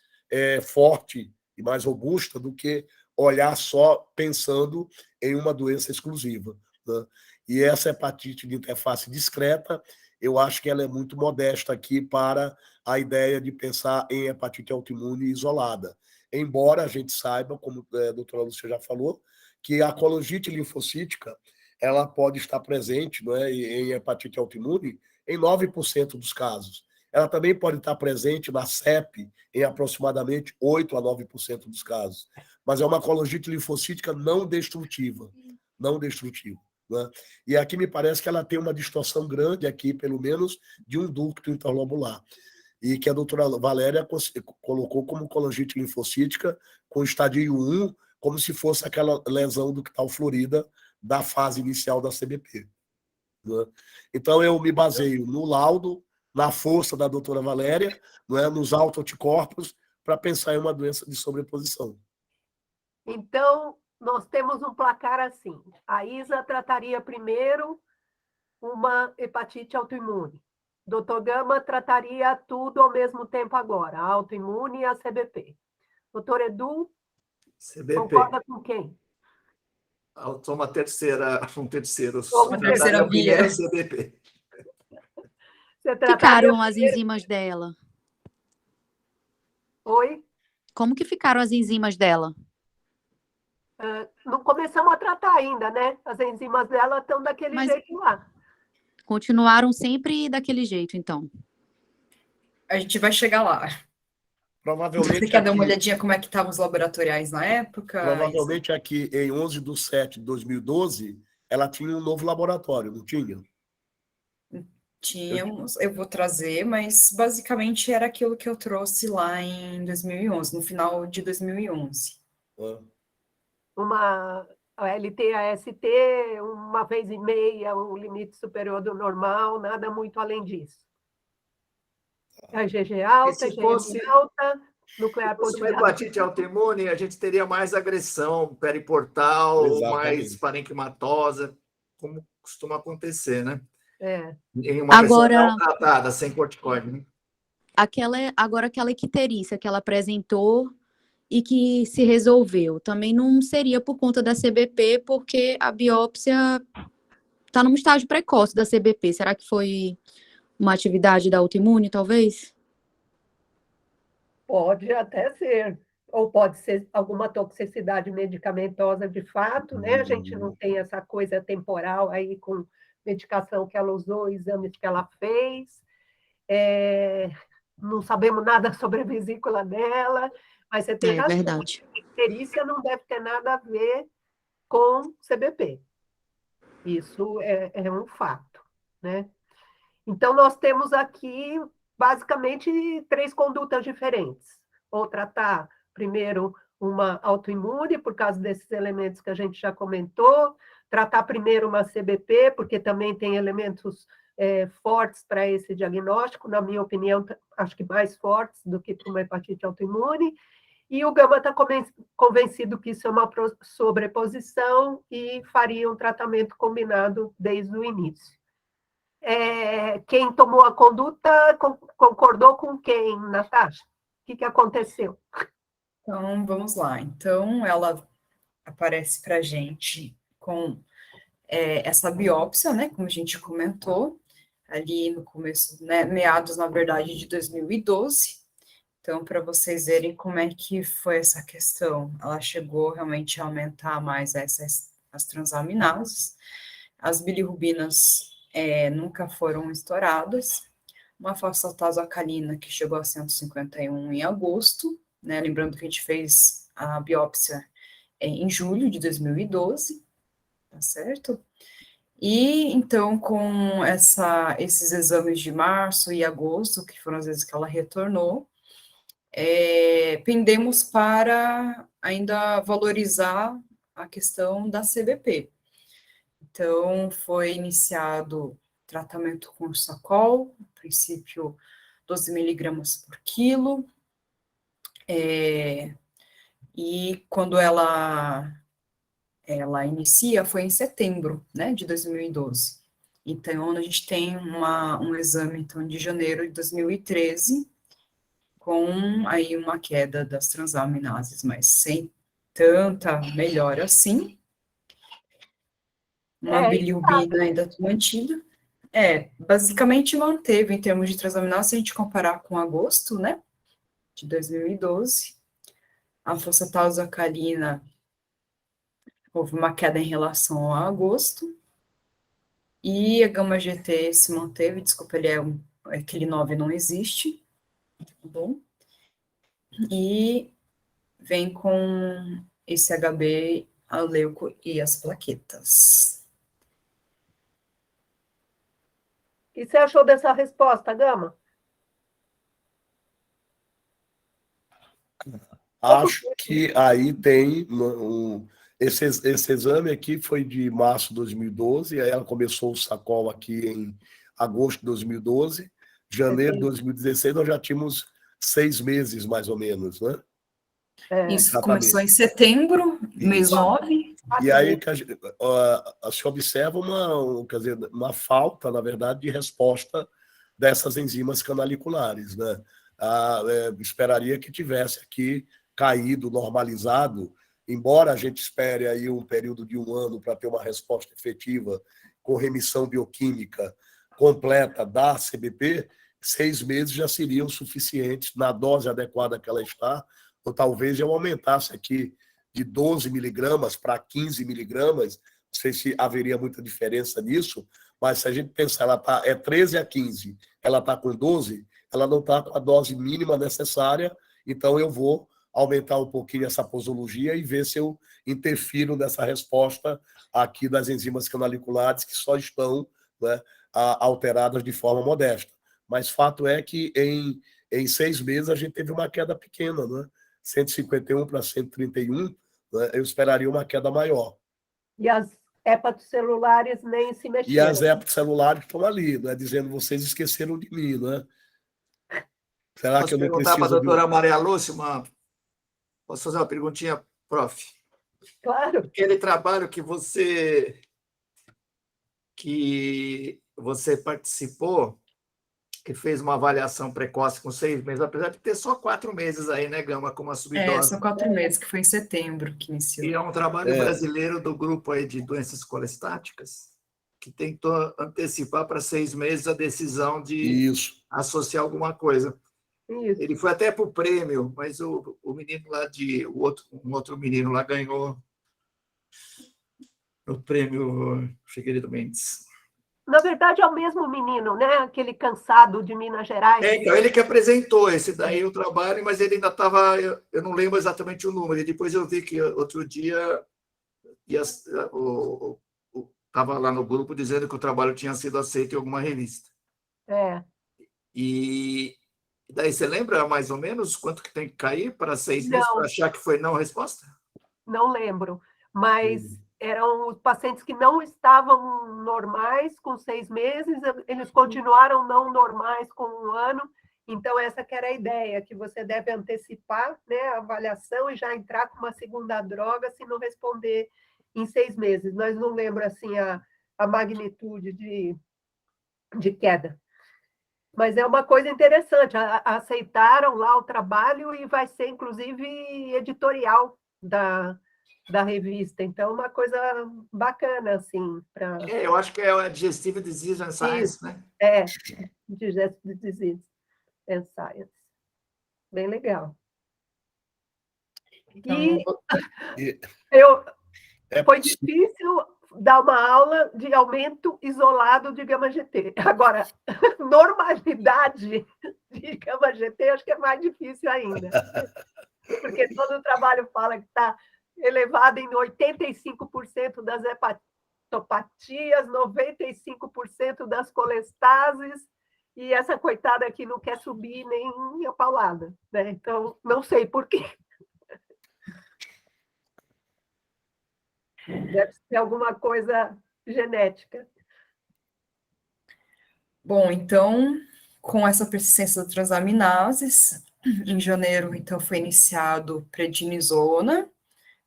forte e mais robusta do que olhar só pensando em uma doença exclusiva, né? E essa hepatite de interface discreta, eu acho que ela é muito modesta aqui para a ideia de pensar em hepatite autoimune isolada. Embora a gente saiba, como a doutora Lúcia já falou, que a colangite linfocítica ela pode estar presente, não é, em hepatite autoimune em 9% dos casos. Ela também pode estar presente na CEP em aproximadamente 8 a 9% dos casos. Mas é uma colangite linfocítica não destrutiva. Não destrutiva. Né? E aqui me parece que ela tem uma distorção grande aqui, pelo menos, de um ducto interlobular. E que a doutora Valéria colocou como colangite linfocítica com estadio 1, como se fosse aquela lesão ductal florida da fase inicial da CBP. Né? Então, eu me baseio no laudo, na força da doutora Valéria, né, nos autoanticorpos, para pensar em uma doença de sobreposição. Então, nós temos um placar assim. A Isa trataria primeiro uma hepatite autoimune. Dr. Gama trataria tudo ao mesmo tempo agora, a autoimune e a CBP. Doutor Edu, CBP. concorda com quem? Só uma terceira via. CBP. Você trataria Ficaram as primeiro... enzimas dela? Oi? Como que ficaram as enzimas dela? Não começamos a tratar ainda, né? As enzimas dela estão daquele jeito lá. Continuaram sempre daquele jeito, então. A gente vai chegar lá. Provavelmente Você quer dar uma aqui, olhadinha como é que estavam os laboratoriais na época? provavelmente aqui em 11/7/2012, ela tinha um novo laboratório, não tinha? Tínhamos, eu vou trazer, mas basicamente era aquilo que eu trouxe lá em 2011, no final de 2011. Uma LT, AST, uma vez e meia, um limite superior do normal, nada muito além disso. A IgG alta, IgM alta, nuclear Se fosse uma hepatite autoimune, a gente teria mais agressão periportal, Exatamente. mais parenquimatosa, como costuma acontecer, né? É. Em uma pessoa Agora, não tratada, sem corticoide. Né? agora aquela icterícia que ela apresentou e que se resolveu, também não seria por conta da CBP, porque a biópsia está num estágio precoce da CBP. Será que foi uma atividade da autoimune, talvez? Pode até ser. Ou pode ser alguma toxicidade medicamentosa de fato, né? A gente não tem essa coisa temporal aí com medicação que ela usou, exames que ela fez. Não sabemos nada sobre a vesícula dela, mas você tem razão. Verdade. A icterícia não deve ter nada a ver com CBP. Isso é um fato, né? Então, nós temos aqui, basicamente, 3 condutas diferentes. Ou tratar, primeiro, uma autoimune, por causa desses elementos que a gente já comentou, tratar primeiro uma CBP, porque também tem elementos fortes para esse diagnóstico, na minha opinião, acho que mais fortes do que para uma hepatite autoimune, e o Gama está convencido que isso é uma sobreposição e faria um tratamento combinado desde o início. Quem tomou a conduta concordou com quem, Natasha? O que aconteceu? Então, vamos lá. Então, ela aparece para a gente com essa biópsia, né, como a gente comentou, ali no começo, né, meados, na verdade, de 2012. Então, para vocês verem como é que foi essa questão, ela chegou realmente a aumentar mais as transaminases, as bilirrubinas nunca foram estouradas, uma fosfatase alcalina que chegou a 151 em agosto, né, lembrando que a gente fez a biópsia em julho de 2012, tá certo? E, então, com esses exames de março e agosto, que foram as vezes que ela retornou, pendemos para ainda valorizar a questão da CBP. Então, foi iniciado tratamento com Sacol, a princípio 12 miligramas por quilo, e quando ela inicia foi em setembro, né, de 2012. Então, a gente tem um exame, então, de janeiro de 2013, com aí uma queda das transaminases, mas sem tanta melhora assim. Uma bilirrubina ainda mantida. Basicamente manteve em termos de transaminase, se a gente comparar com agosto, né, de 2012. A fosfatase-alcalina houve uma queda em relação a agosto. E a gama-GT se manteve, desculpa, aquele 9 não existe, tá bom? E vem com esse HB, a leuco e as plaquetas. O que você achou dessa resposta, Gama? Acho que aí tem esse exame aqui foi de março de 2012, aí ela começou o Sacol aqui em agosto de 2012, janeiro de 2016 nós já tínhamos 6 meses mais ou menos, né? Isso começou em setembro, mês 9. E aí se observa quer dizer, uma falta, na verdade, de resposta dessas enzimas canaliculares, né? Esperaria que tivesse aqui caído, normalizado, embora a gente espere aí um período de 1 ano para ter uma resposta efetiva com remissão bioquímica completa da CBP, 6 meses já seriam suficientes na dose adequada que ela está, ou talvez eu aumentasse aqui de 12 miligramas para 15 miligramas, não sei se haveria muita diferença nisso, mas se a gente pensar, ela tá, 13 a 15, ela está com 12, ela não está com a dose mínima necessária, então eu vou aumentar um pouquinho essa posologia e ver se eu interfiro nessa resposta aqui das enzimas canaliculares que só estão, né, alteradas de forma modesta. Mas fato é que em 6 meses a gente teve uma queda pequena, né? 151 para 131, né? Eu esperaria uma queda maior. E as hepatocelulares nem se mexeram. E as hepatocelulares estão ali, né? Dizendo, vocês esqueceram de mim, né? Será Posso que eu não perguntar preciso... para a doutora Maria Lúcia Posso fazer uma perguntinha, prof? Claro. Aquele trabalho que você participou, que fez uma avaliação precoce com 6 meses, apesar de ter só 4 meses aí, né, Gama, com uma subdose. São 4 meses, que foi em setembro que iniciou. E é um trabalho brasileiro do grupo aí de doenças colestáticas, que tentou antecipar para 6 meses a decisão de associar alguma coisa. Isso. Ele foi até para o prêmio, mas o menino lá um outro menino lá ganhou o prêmio Figueiredo Mendes. Na verdade, é o mesmo menino, né? Aquele cansado de Minas Gerais. Então, ele que apresentou esse daí o trabalho, mas ele ainda estava, eu não lembro exatamente o número, e depois eu vi que outro dia estava lá no grupo dizendo que o trabalho tinha sido aceito em alguma revista. E daí você lembra mais ou menos quanto que tem que cair para 6 meses para achar que foi não resposta? Não lembro, mas eram os pacientes que não estavam normais com 6 meses, eles continuaram não normais com 1 ano, então essa que era a ideia, que você deve antecipar, né, a avaliação e já entrar com uma segunda droga se não responder em 6 meses. Nós não lembro assim a magnitude de queda. Mas é uma coisa interessante, aceitaram lá o trabalho e vai ser, inclusive, editorial da revista. Então, uma coisa bacana, assim. Eu acho que é a Digestive Disease and Science, né? Digestive Disease and Science. Bem legal. Então, foi difícil dar uma aula de aumento isolado de gama-GT. Agora, normalidade de gama-GT, acho que é mais difícil ainda. Porque todo o trabalho fala que está elevado em 85% das hepatopatias, 95% das colestases, e essa coitada aqui não quer subir nem a paulada, né? Então, não sei por quê. Deve ser alguma coisa genética. Bom, então, com essa persistência das transaminases, em janeiro, então, foi iniciado prednisona,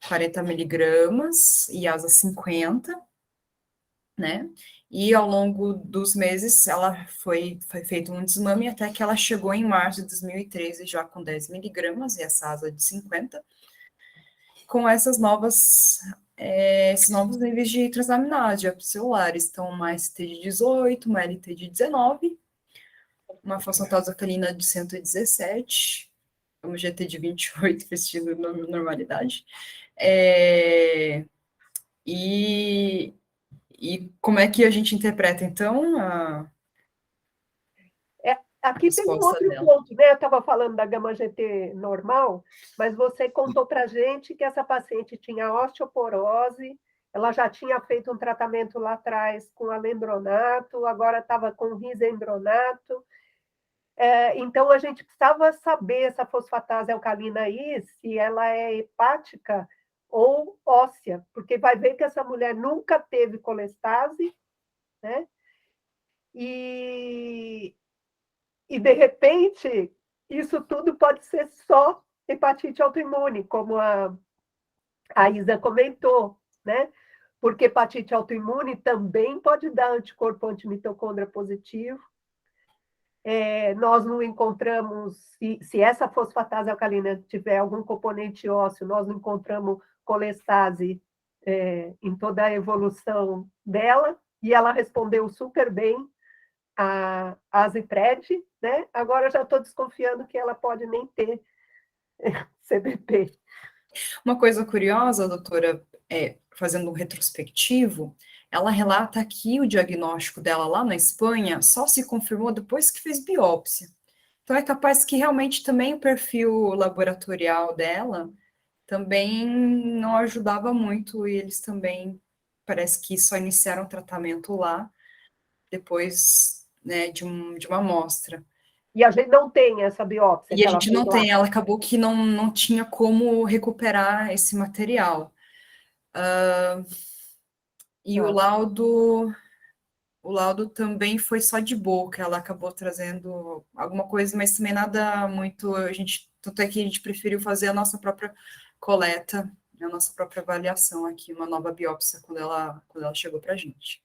40 miligramas, e asa 50, né? E ao longo dos meses, ela foi feito um desmame até que ela chegou em março de 2013, já com 10 miligramas, e essa asa de 50, com esses novos níveis de transaminase, de celulares. Então, uma ST de 18, uma LT de 19, uma fosfatase alcalina de 117, uma GT de 28, vestido na normalidade. E como é que a gente interpreta, então, Aqui tem um outro dela? ponto, né? Eu estava falando da gama-GT normal, mas você contou para a gente que essa paciente tinha osteoporose, ela já tinha feito um tratamento lá atrás com alendronato, agora estava com risendronato. Então, a gente precisava saber essa fosfatase alcalina aí, se ela é hepática ou óssea, porque vai ver que essa mulher nunca teve colestase, né? E de repente, isso tudo pode ser só hepatite autoimune, como a Isa comentou, né? Porque hepatite autoimune também pode dar anticorpo antimitocôndria positivo. Nós não encontramos, se essa fosfatase alcalina tiver algum componente ósseo, nós não encontramos colestase em toda a evolução dela, e ela respondeu super bem a Azipred, né? Agora eu já estou desconfiando que ela pode nem ter CBP. Uma coisa curiosa, doutora, fazendo um retrospectivo, ela relata que o diagnóstico dela lá na Espanha só se confirmou depois que fez biópsia. Então, é capaz que realmente também o perfil laboratorial dela também não ajudava muito, e eles também, parece que só iniciaram o tratamento lá, depois, né, de uma amostra. E a gente não tem essa biópsia. E a gente não tem, ela acabou que não tinha como recuperar esse material. E o laudo também foi só de boca, ela acabou trazendo alguma coisa, mas também nada muito, tanto é que a gente preferiu fazer a nossa própria coleta, a nossa própria avaliação aqui, uma nova biópsia quando ela chegou para a gente.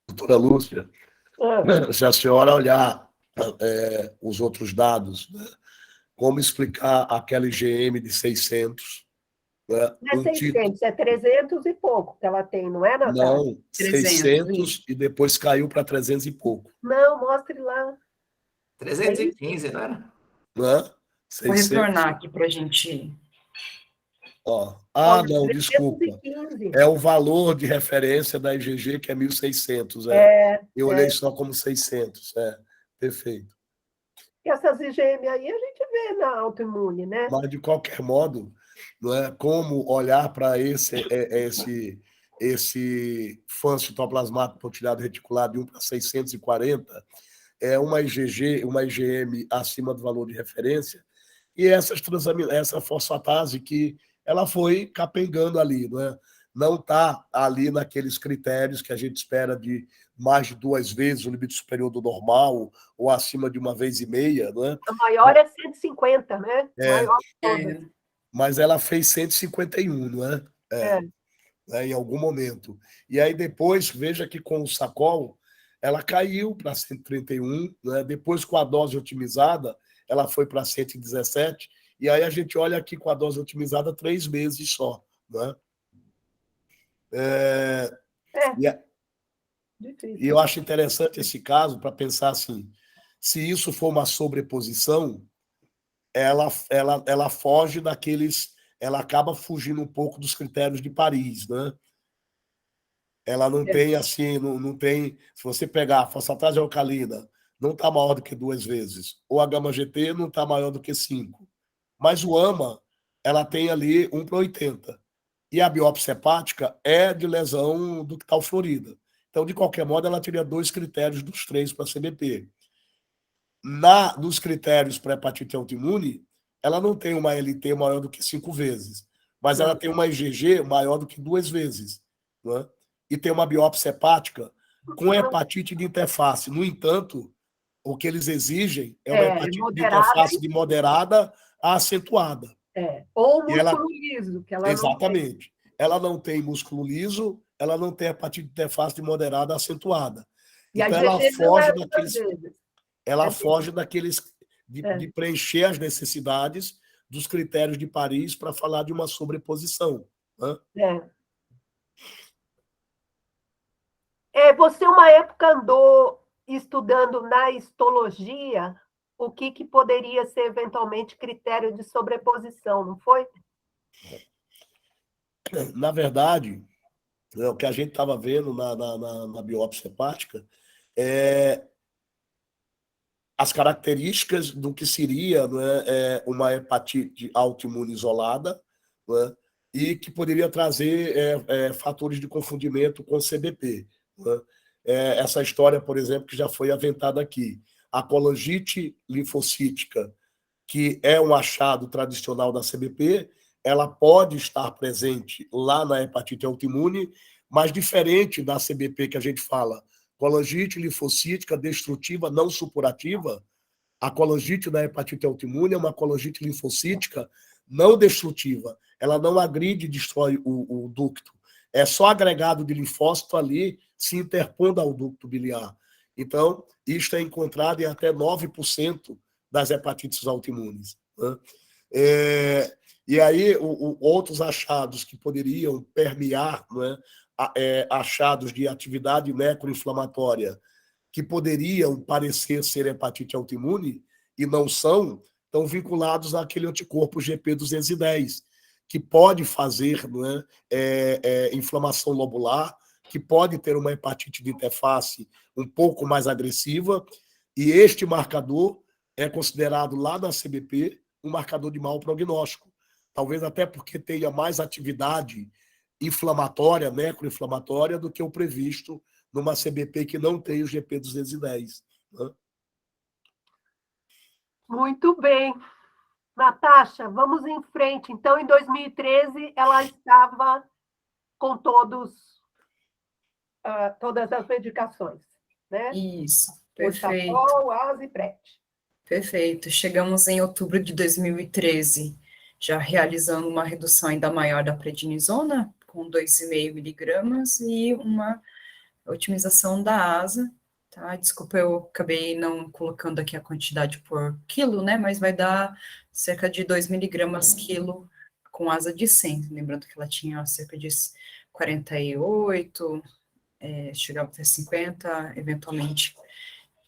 Doutora Lúcia, se a senhora olhar os outros dados, né, como explicar aquela IgM de 600? Né, não é 600, é 300 e pouco que ela tem, não é, Natália? Não, 600 e depois caiu para 300 e pouco. Não, mostre lá. 315, não era? Né? Vou retornar aqui para a gente... não, desculpa. É o valor de referência da IgG, que é 1.600. Eu olhei só como 600. Perfeito. E essas IgM aí a gente vê na autoimune, né? Mas, de qualquer modo, não é, como olhar para esse fã citoplasmático pontilhado reticulado de 1 para 640, é uma IgM acima do valor de referência, e essa fosfatase que ela foi capengando ali, não está ali naqueles critérios que a gente espera de mais de 2 vezes o limite superior do normal, ou acima de 1,5 vezes, né? A maior é 150, né? Maior toda. Mas ela fez 151, não é? Em algum momento. E aí depois, veja que com o Sacol, ela caiu para 131, né? Depois com a dose otimizada, ela foi para 117, e aí a gente olha aqui com a dose otimizada 3 meses só, né? E eu acho interessante esse caso para pensar assim, se isso for uma sobreposição, ela foge daqueles, ela acaba fugindo um pouco dos critérios de Paris, né? Ela não tem assim, não tem, se você pegar a fosfatase alcalina, não está maior do que 2 vezes, ou a gama-GT não está maior do que 5, mas o AMA, ela tem ali 1 para 80, e a biópsia hepática é de lesão ductal florida. Então, de qualquer modo, ela teria 2 critérios dos 3 para CBP. Nos critérios para hepatite autoimune, ela não tem uma LT maior do que 5 vezes, mas ela tem uma IgG maior do que 2 vezes, né? E tem uma biópsia hepática com hepatite de interface. No entanto, o que eles exigem é uma hepatite de moderada interface de moderada a acentuada. Ou E ela, músculo liso, que ela não tem. exatamente. Ela não tem músculo liso, ela não tem hepatite de interface de moderada a acentuada. E a Então, ela IgG não foge é daqueles, duas vezes. ela foge daqueles É. de preencher as necessidades dos critérios de Paris para falar de uma sobreposição, né? Você, uma época, andou estudando na histologia o que poderia ser, eventualmente, critério de sobreposição, não foi? Na verdade, o que a gente estava vendo na biópsia hepática é as características do que seria, né, uma hepatite autoimune isolada, né, e que poderia trazer fatores de confundimento com CBP. Né? Essa história, por exemplo, que já foi aventada aqui. A colangite linfocítica, que é um achado tradicional da CBP, ela pode estar presente lá na hepatite autoimune, mas diferente da CBP que a gente fala, colangite linfocítica destrutiva não supurativa, a colangite da hepatite autoimune é uma colangite linfocítica não destrutiva. Ela não agride e destrói o ducto. É só agregado de linfócito ali se interpondo ao ducto biliar. Então, isto é encontrado em até 9% das hepatites autoimunes. Né? E aí, outros achados que poderiam permear, né, achados de atividade necroinflamatória que poderiam parecer ser hepatite autoimune e não são, estão vinculados àquele anticorpo GP210, que pode fazer, né, inflamação lobular, que pode ter uma hepatite de interface um pouco mais agressiva, e este marcador é considerado lá na CBP um marcador de mau prognóstico. Talvez até porque tenha mais atividade inflamatória, necroinflamatória, do que o previsto numa CBP que não tem o GP210. Né? Muito bem. Natasha, vamos em frente. Então, em 2013, ela estava com todas as medicações, né? Isso, O perfeito. Chapol, AS e PrEP. Perfeito. Chegamos em outubro de 2013, já realizando uma redução ainda maior da prednisona, com 2,5 miligramas, e uma otimização da asa. Tá? Desculpa, eu acabei não colocando aqui a quantidade por quilo, né? Mas vai dar cerca de 2 miligramas quilo com asa de 100. Lembrando que ela tinha cerca de 48, chegava até 50, eventualmente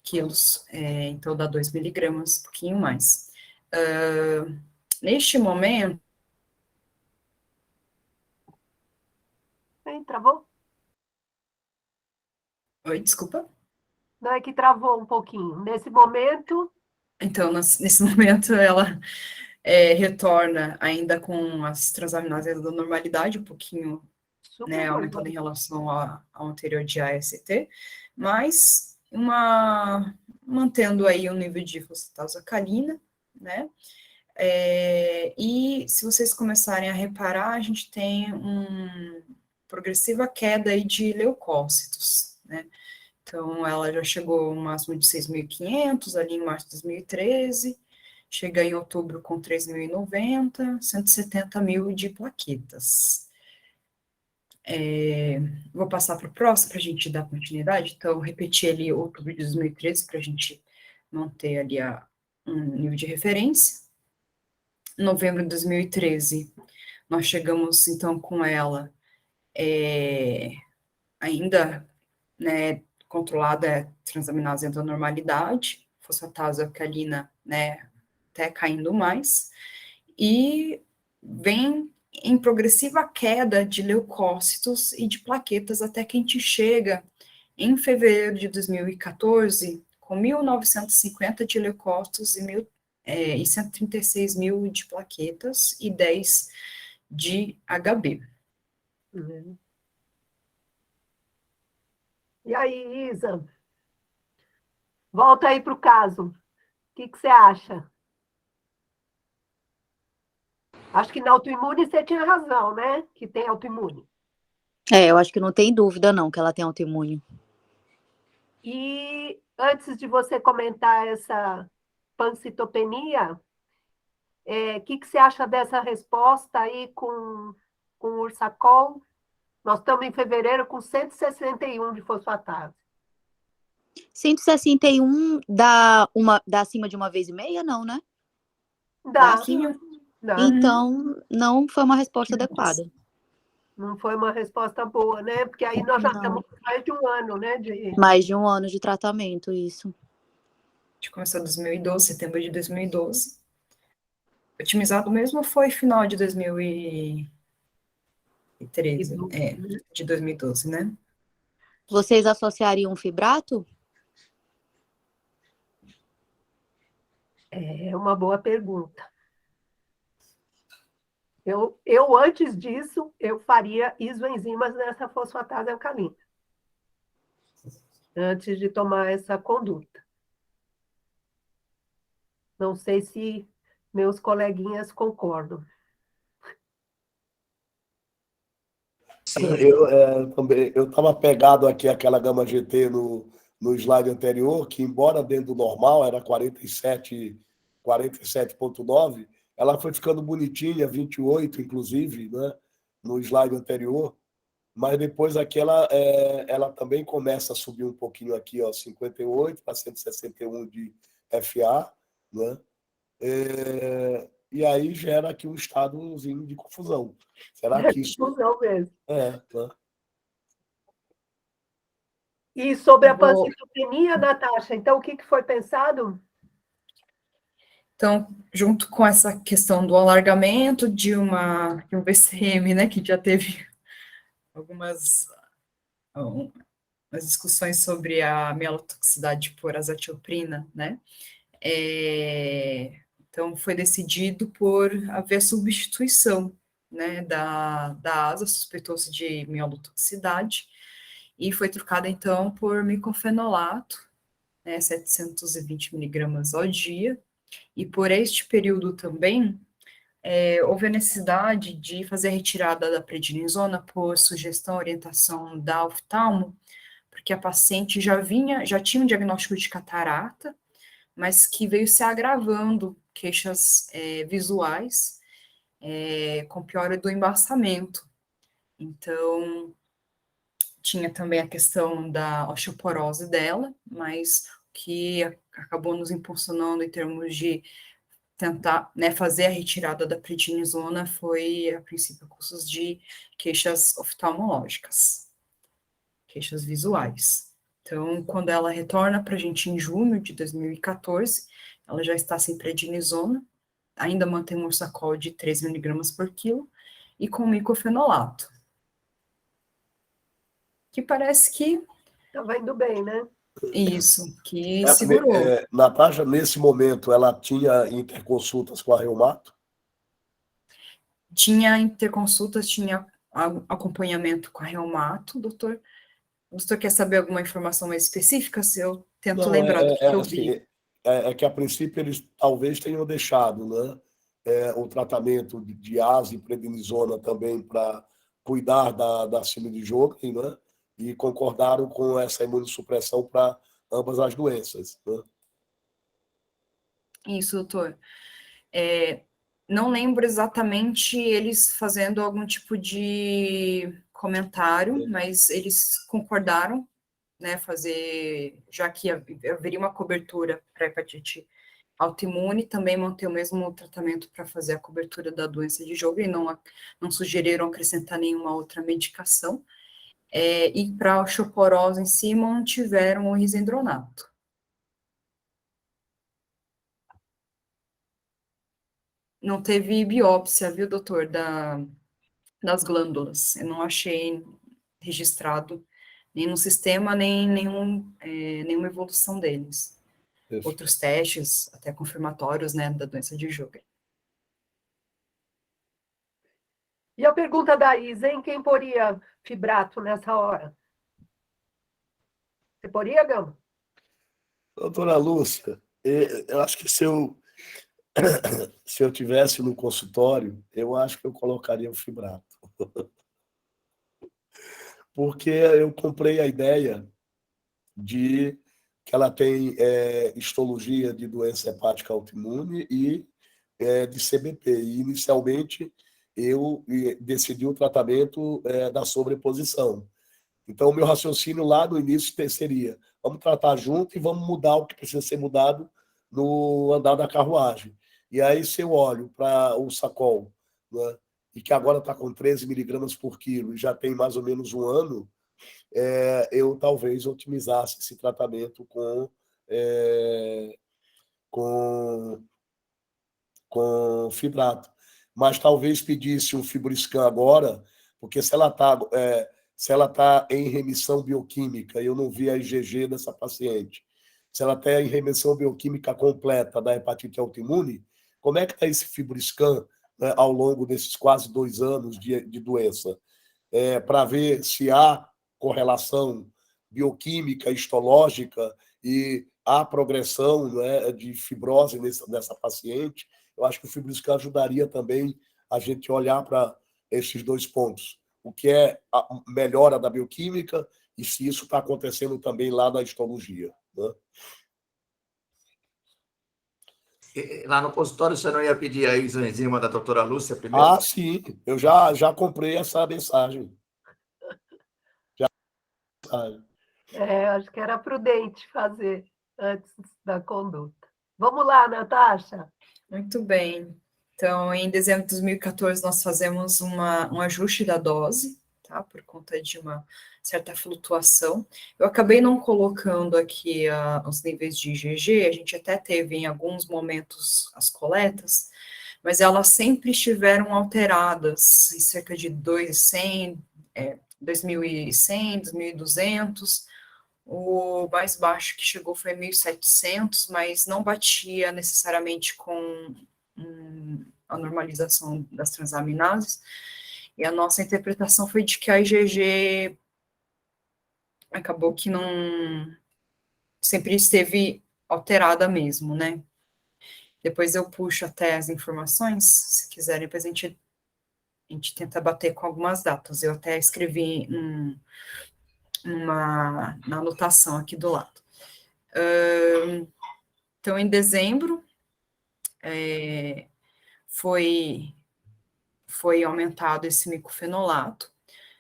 quilos, então dá 2 miligramas, um pouquinho mais. Neste momento... Travou? Oi, desculpa. Não, é que travou um pouquinho. Nesse momento... Então, nesse momento, ela retorna ainda com as transaminases da normalidade, um pouquinho, né, aumentando em relação ao anterior de AST, mas mantendo aí o nível de fosfatase alcalina, né? E se vocês começarem a reparar, a gente tem uma progressiva queda aí de leucócitos, né? Então, ela já chegou ao máximo de 6.500 ali em março de 2013, chega em outubro com 3.090, 170 mil de plaquetas. Vou passar para o próximo para a gente dar continuidade. Então, repetir ali outubro de 2013 para a gente manter ali um nível de referência. Em novembro de 2013, nós chegamos então com ela ainda, né, controlada, transaminase da normalidade, fosfatase alcalina, né, até caindo mais, e vem em progressiva queda de leucócitos e de plaquetas até que a gente chega em fevereiro de 2014 com 1.950 de leucócitos e 136 mil de plaquetas e 10 de HB. Uhum. E aí, Isa? Volta aí para o caso. O que você acha? Acho que na autoimune você tinha razão, né? Que tem autoimune. Eu acho que não tem dúvida, não, que ela tem autoimune. E antes de você comentar essa pancitopenia, o que você acha dessa resposta aí com o Ursacol? Nós estamos em fevereiro com 161 de fosfatase. 161 dá acima de 1,5 vezes, não, né? Dá. Sim. Dá. Então, não foi uma resposta adequada. Não foi uma resposta boa, né? Porque aí nós já Não. estamos com mais de um ano, né? Mais de um ano de tratamento, isso. A gente começou em 2012, setembro de 2012. Otimizado mesmo foi final de 2013, de 2012, né? Vocês associariam fibrato? É uma boa pergunta. Eu antes disso, eu faria isoenzimas nessa fosfatase alcalina. Antes de tomar essa conduta. Não sei se meus coleguinhas concordam. Eu estava pegado aqui aquela gama GT no slide anterior, que embora dentro do normal era 47,9, ela foi ficando bonitinha, 28 inclusive, né, no slide anterior, mas depois aqui ela também começa a subir um pouquinho aqui, ó, 58 para 161 de FA, né? E aí gera aqui um estadozinho de confusão. Será que isso... Confusão mesmo. Né? E sobre a pancitopenia, Natasha, então o que foi pensado? Então, junto com essa questão do alargamento de um VCM, né, que já teve algumas discussões sobre a mielotoxicidade por azatilprina, né, então foi decidido por haver substituição, né, da asa, suspeitou-se de mielotoxicidade, e foi trocada, então, por micofenolato, né, 720 miligramas ao dia, e por este período também, houve a necessidade de fazer a retirada da prednisona por sugestão, orientação da oftalmo, porque a paciente já tinha um diagnóstico de catarata, mas que veio se agravando, queixas visuais, com piora do embaçamento. Então, tinha também a questão da osteoporose dela, mas o que acabou nos impulsionando em termos de tentar, né, fazer a retirada da prednisona foi, a princípio, cursos de queixas oftalmológicas, queixas visuais. Então, quando ela retorna para a gente em junho de 2014, ela já está sem prednisona, ainda mantém um Ursacol de 3 miligramas por quilo, e com micofenolato. Que parece que... Estava indo bem, né? Isso, que segurou. Natasha, nesse momento, ela tinha interconsultas com a reumato? Tinha interconsultas, tinha acompanhamento com a reumato, doutor. O doutor quer saber alguma informação mais específica? Se eu tento lembrar do que eu vi. É que, a princípio, eles talvez tenham deixado, né, o tratamento de asa e prednisona também para cuidar da síndrome de Sjögren, né, e concordaram com essa imunossupressão para ambas as doenças, né? Isso, doutor. Não lembro exatamente eles fazendo algum tipo de comentário, mas eles concordaram, né, já que haveria uma cobertura para hepatite autoimune, também manter o mesmo tratamento para fazer a cobertura da doença de Sjögren, não sugeriram acrescentar nenhuma outra medicação, e para a osteoporose em si, mantiveram o risendronato. Não teve biópsia, viu, doutor, das glândulas. Eu não achei registrado nem no sistema, nem nenhuma evolução deles. Isso. Outros testes, até confirmatórios, né, da doença de Sjögren. E a pergunta da Isa, hein? Quem poria fibrato nessa hora? Você poria, Gama? Doutora Lúcia, eu acho que se eu tivesse no consultório, eu acho que eu colocaria o fibrato. Porque eu comprei a ideia de que ela tem histologia de doença hepática autoimune e de CBP. E, inicialmente, eu decidi o tratamento da sobreposição. Então, o meu raciocínio lá no início seria: vamos tratar junto e vamos mudar o que precisa ser mudado no andar da carruagem. E aí, se eu olho para o Sacol, né, e que agora está com 13 miligramas por quilo e já tem mais ou menos um ano, eu talvez otimizasse esse tratamento com, com fibrato. Mas talvez pedisse um FibroScan agora, porque se ela está em remissão bioquímica, eu não vi a IgG dessa paciente, se ela está em remissão bioquímica completa da hepatite autoimune, como é que está esse FibroScan, né, ao longo desses quase 2 anos de doença? Para ver se há correlação bioquímica, histológica e há progressão, né, de fibrose nessa paciente. Eu acho que o FibroScan ajudaria também a gente olhar para esses 2 pontos. O que é a melhora da bioquímica e se isso está acontecendo também lá na histologia, né? Lá no consultório, você não ia pedir a isoenzima da doutora Lúcia primeiro? Ah, sim. Eu já comprei essa mensagem. Acho que era prudente fazer antes da conduta. Vamos lá, Natasha. Muito bem. Então, em dezembro de 2014, nós fazemos um ajuste da dose, tá? Por conta de uma certa flutuação. Eu acabei não colocando aqui os níveis de IgG, a gente até teve em alguns momentos as coletas, mas elas sempre estiveram alteradas, em cerca de 2.100, 2.100, 2.200. O mais baixo que chegou foi 1.700, mas não batia necessariamente com a normalização das transaminases. E a nossa interpretação foi de que a IgG acabou que não sempre esteve alterada mesmo, né? Depois eu puxo até as informações, se quiserem, depois a gente tenta bater com algumas datas. Eu até escrevi na anotação aqui do lado. Então, em dezembro, foi aumentado esse micofenolato.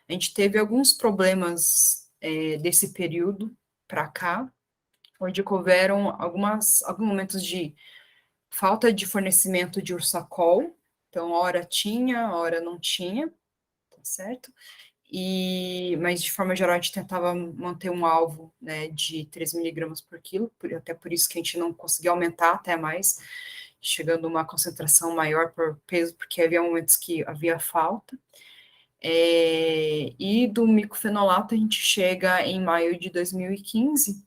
A gente teve alguns problemas desse período para cá, onde houveram alguns momentos de falta de fornecimento de Ursacol, então, hora tinha, hora não tinha, tá certo? Mas, de forma geral, a gente tentava manter um alvo, né, de 3 miligramas por quilo, até por isso que a gente não conseguia aumentar até mais, chegando a uma concentração maior por peso, porque havia momentos que havia falta. E do micofenolato a gente chega em maio de 2015,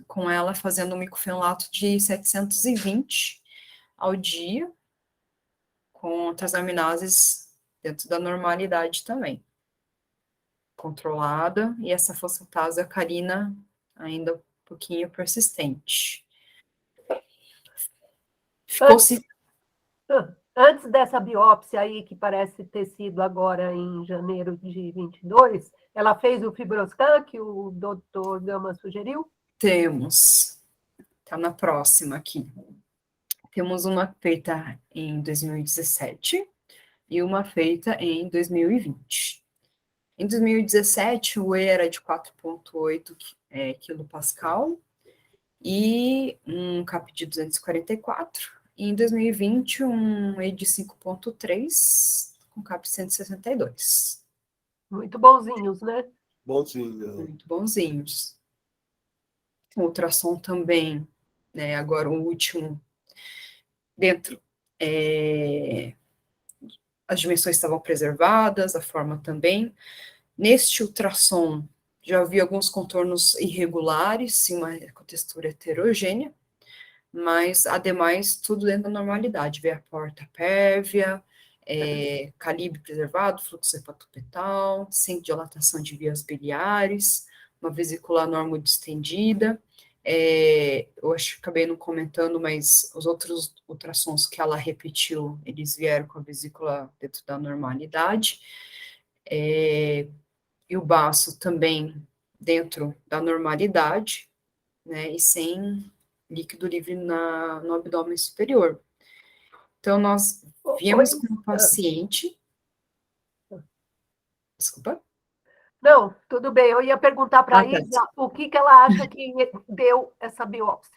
com ela fazendo um micofenolato de 720 ao dia, com transaminases dentro da normalidade também, controlada, e essa fosfatase acarina ainda um pouquinho persistente. Antes dessa biópsia aí, que parece ter sido agora em janeiro de 22, ela fez o FibroScan que o doutor Gama sugeriu? Temos. Está na próxima aqui. Temos uma feita em 2017 e uma feita em 2020. Em 2017, o E era de 4,8 kPa e um CAP de 244. E em 2020, um E de 5,3 com CAP 162. Muito bonzinhos, né? Bonzinho. Muito bonzinhos. O ultrassom também, né? Agora o último, dentro, as dimensões estavam preservadas, a forma também. Neste ultrassom, já havia alguns contornos irregulares, e uma textura heterogênea, mas, ademais, tudo dentro da normalidade. Vê a porta pérvia, calibre preservado, fluxo hepatopetal, sem dilatação de vias biliares, uma vesícula normal distendida. Eu acho que acabei não comentando, mas os outros ultrassons que ela repetiu, eles vieram com a vesícula dentro da normalidade. E o baço também dentro da normalidade, né, e sem líquido livre no abdômen superior. Então, nós viemos com um paciente... Desculpa? Não, tudo bem. Eu ia perguntar para a tá. Isa o que ela acha que deu essa biópsia.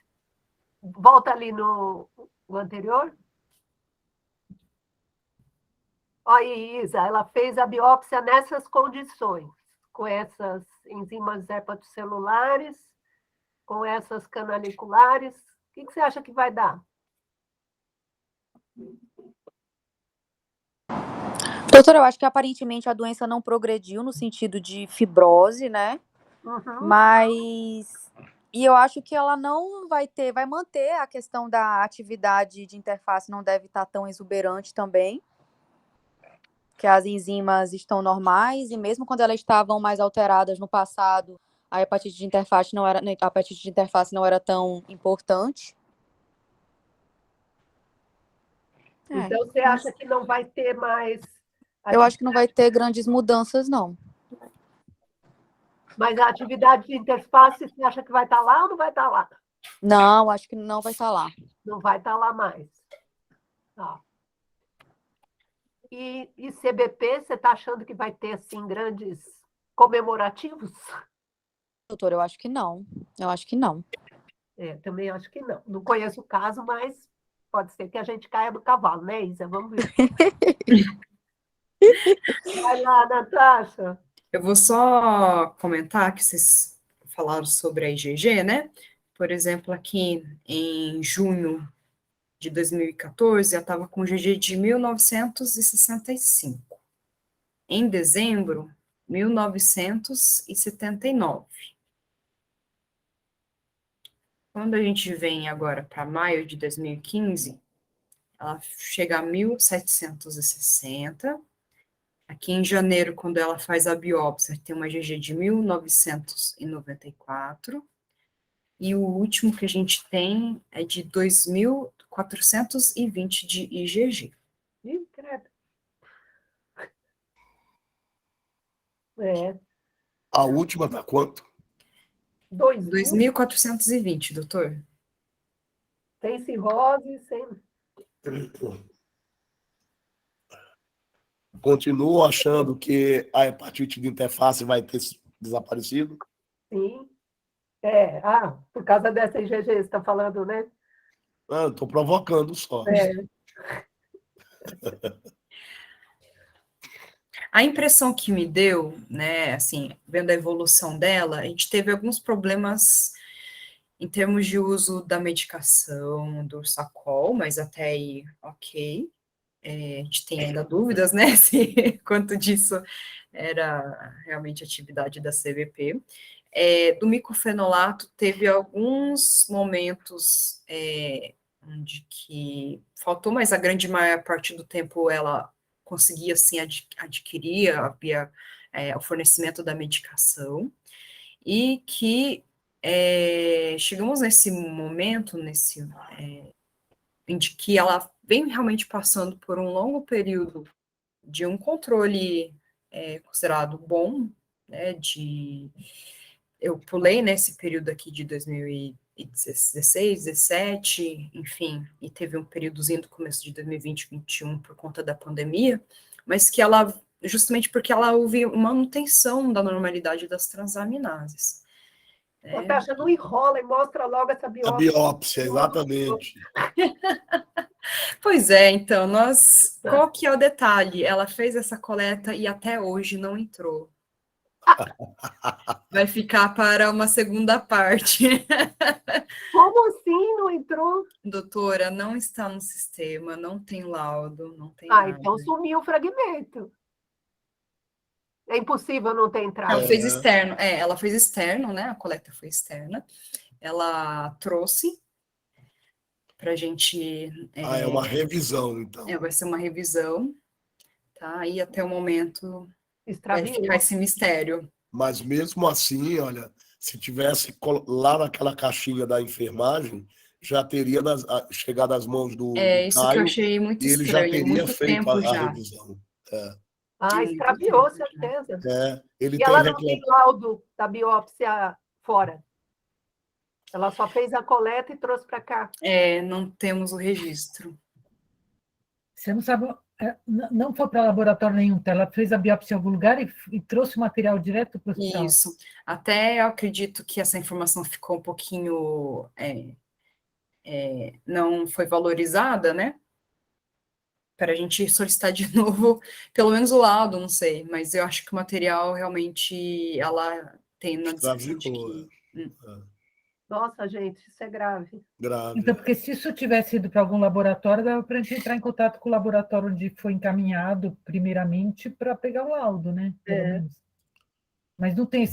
Volta ali no anterior. Olha, Isa, ela fez a biópsia nessas condições, com essas enzimas hepatocelulares, com essas canaliculares. O que você acha que vai dar? Doutora, eu acho que aparentemente a doença não progrediu no sentido de fibrose, né? Uhum. Mas... E eu acho que ela não vai manter a questão da atividade de interface, não deve estar tão exuberante também, que as enzimas estão normais, e mesmo quando elas estavam mais alteradas no passado, a hepatite de interface não era tão importante. Então, você acha que não vai ter mais... Eu acho que não vai ter grandes mudanças, não. Mas a atividade de interface, você acha que vai estar lá ou não vai estar lá? Não, acho que não vai estar lá. Não vai estar lá mais. Tá. E CBP, você está achando que vai ter, assim, grandes comemorativos? Doutora, eu acho que não. Eu acho que não. Também acho que não. Não conheço o caso, mas pode ser que a gente caia do cavalo, né, Isa? Vamos ver. Vai lá, Natasha. Eu vou só comentar que vocês falaram sobre a IgG, né? Por exemplo, aqui em junho de 2014, eu estava com GG de 1965. Em dezembro, 1979. Quando a gente vem agora para maio de 2015, ela chega a 1760. Aqui em janeiro, quando ela faz a biópsia, tem uma GG de 1994. E o último que a gente tem é de 2.420 de IgG. Ih, credo. A última dá quanto? 2.420, doutor. Sem cirrose, sem... Continuo achando que a hepatite de interface vai ter desaparecido? Sim. Por causa dessa IgG, você está falando, né? Estou provocando só. A impressão que me deu, né, assim, vendo a evolução dela, a gente teve alguns problemas em termos de uso da medicação, do Ursacol, mas até aí, ok. A gente tem ainda dúvidas, né, se quanto disso era realmente atividade da CBP. Do micofenolato, teve alguns momentos onde que faltou, mas a grande maior parte do tempo ela conseguia, assim, adquirir, havia o fornecimento da medicação, e que chegamos nesse momento, em que ela vem realmente passando por um longo período de um controle considerado bom, né, eu pulei nesse período aqui de 2016, 17, enfim, e teve um períodozinho do começo de 2020, 2021 por conta da pandemia, mas que ela, justamente porque ela houve uma manutenção da normalidade das transaminases. Natasha, não enrola e mostra logo essa biópsia. A biópsia, exatamente. Pois é, então, qual que é o detalhe? Ela fez essa coleta e até hoje não entrou. Vai ficar para uma segunda parte. Como assim não entrou? Doutora, não está no sistema, não tem laudo, não tem nada. Então sumiu o fragmento. É impossível não ter entrado. Ela fez externo, ela fez externo, né? A coleta foi externa. Ela trouxe para a gente... é uma revisão, então. Vai ser uma revisão, tá? E até o momento Extraviou. vai ficar esse mistério. Mas mesmo assim, olha, se tivesse lá naquela caixinha da enfermagem, já teria chegado às mãos do isso Caio, que eu achei muito e ele estranho, já teria muito feito tempo a já. revisão. Ah, extraviou, certeza. Ele E tem ela não tem reclamação. laudo da biópsia fora. Ela só fez a coleta e trouxe para cá. Não temos o registro. Você não sabe, não foi para laboratório nenhum, tá? Ela fez a biópsia em algum lugar e trouxe o material direto para o hospital. Isso. Até eu acredito que essa informação ficou um pouquinho... não foi valorizada, né? Para a gente solicitar de novo, pelo menos o laudo, não sei, mas eu acho que o material realmente ela tem na descrição de que... Nossa, gente, isso é grave. Grave. Então, porque se isso tivesse ido para algum laboratório, dava para a gente entrar em contato com o laboratório onde foi encaminhado, primeiramente, para pegar o laudo, né? Pelo menos. Mas não tem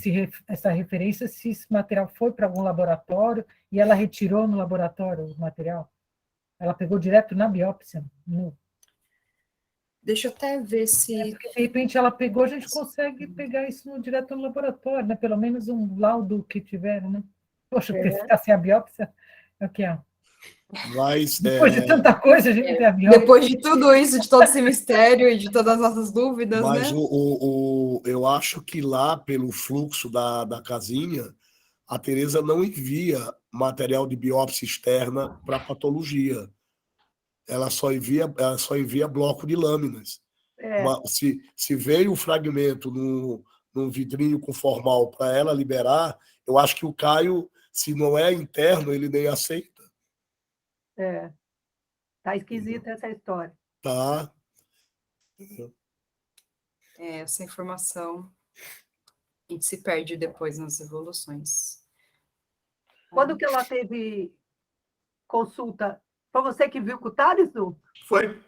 essa referência se esse material foi para algum laboratório e ela retirou no laboratório o material. Ela pegou direto na biópsia. Deixa eu até ver se... Porque, de repente, ela pegou, a gente consegue pegar isso direto no laboratório, né? Pelo menos um laudo que tiveram, né? Poxa, porque ficar sem a biópsia é o que é. Mas, Depois de tanta coisa, a gente tem a biópsia. Depois de tudo isso, de todo esse mistério e de todas as nossas dúvidas, mas né? eu acho que lá, pelo fluxo da casinha, a Tereza não envia material de biópsia externa para patologia. Ela só envia bloco de lâminas. Se veio o fragmento num vidrinho com formal para ela liberar, eu acho que o Caio, se não é interno, ele nem aceita. Tá esquisita essa história. Tá. Essa informação a gente se perde depois nas evoluções. Quando que ela teve consulta? Foi você que viu com o Thales, Du? Foi.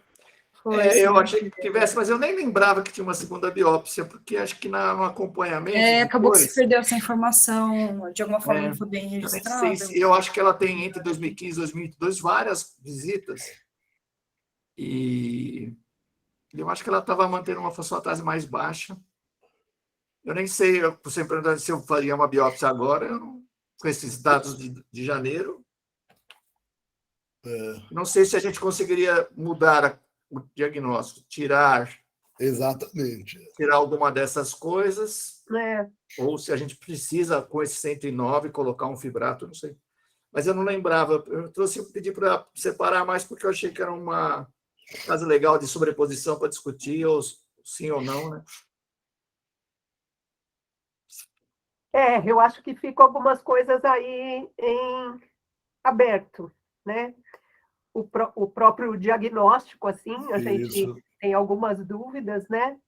Eu achei que tivesse, mas eu nem lembrava que tinha uma segunda biópsia, porque acho que no acompanhamento. Acabou que se perdeu essa informação, de alguma forma não foi bem registrada. Eu acho que ela tem entre 2015 e 2022 várias visitas. E eu acho que ela estava mantendo uma fosfatase mais baixa. Eu nem sei, você me perguntou se eu faria uma biópsia agora, com esses dados de janeiro. Não sei se a gente conseguiria mudar o diagnóstico, tirar alguma dessas coisas, ou se a gente precisa, com esse 109, colocar um fibrato, não sei. Mas eu não lembrava. Eu pedi para separar mais, porque eu achei que era uma caso legal de sobreposição para discutir, ou sim ou não, né? Eu acho que ficam algumas coisas aí em aberto, né? O próprio diagnóstico, assim, a gente tem algumas dúvidas, né?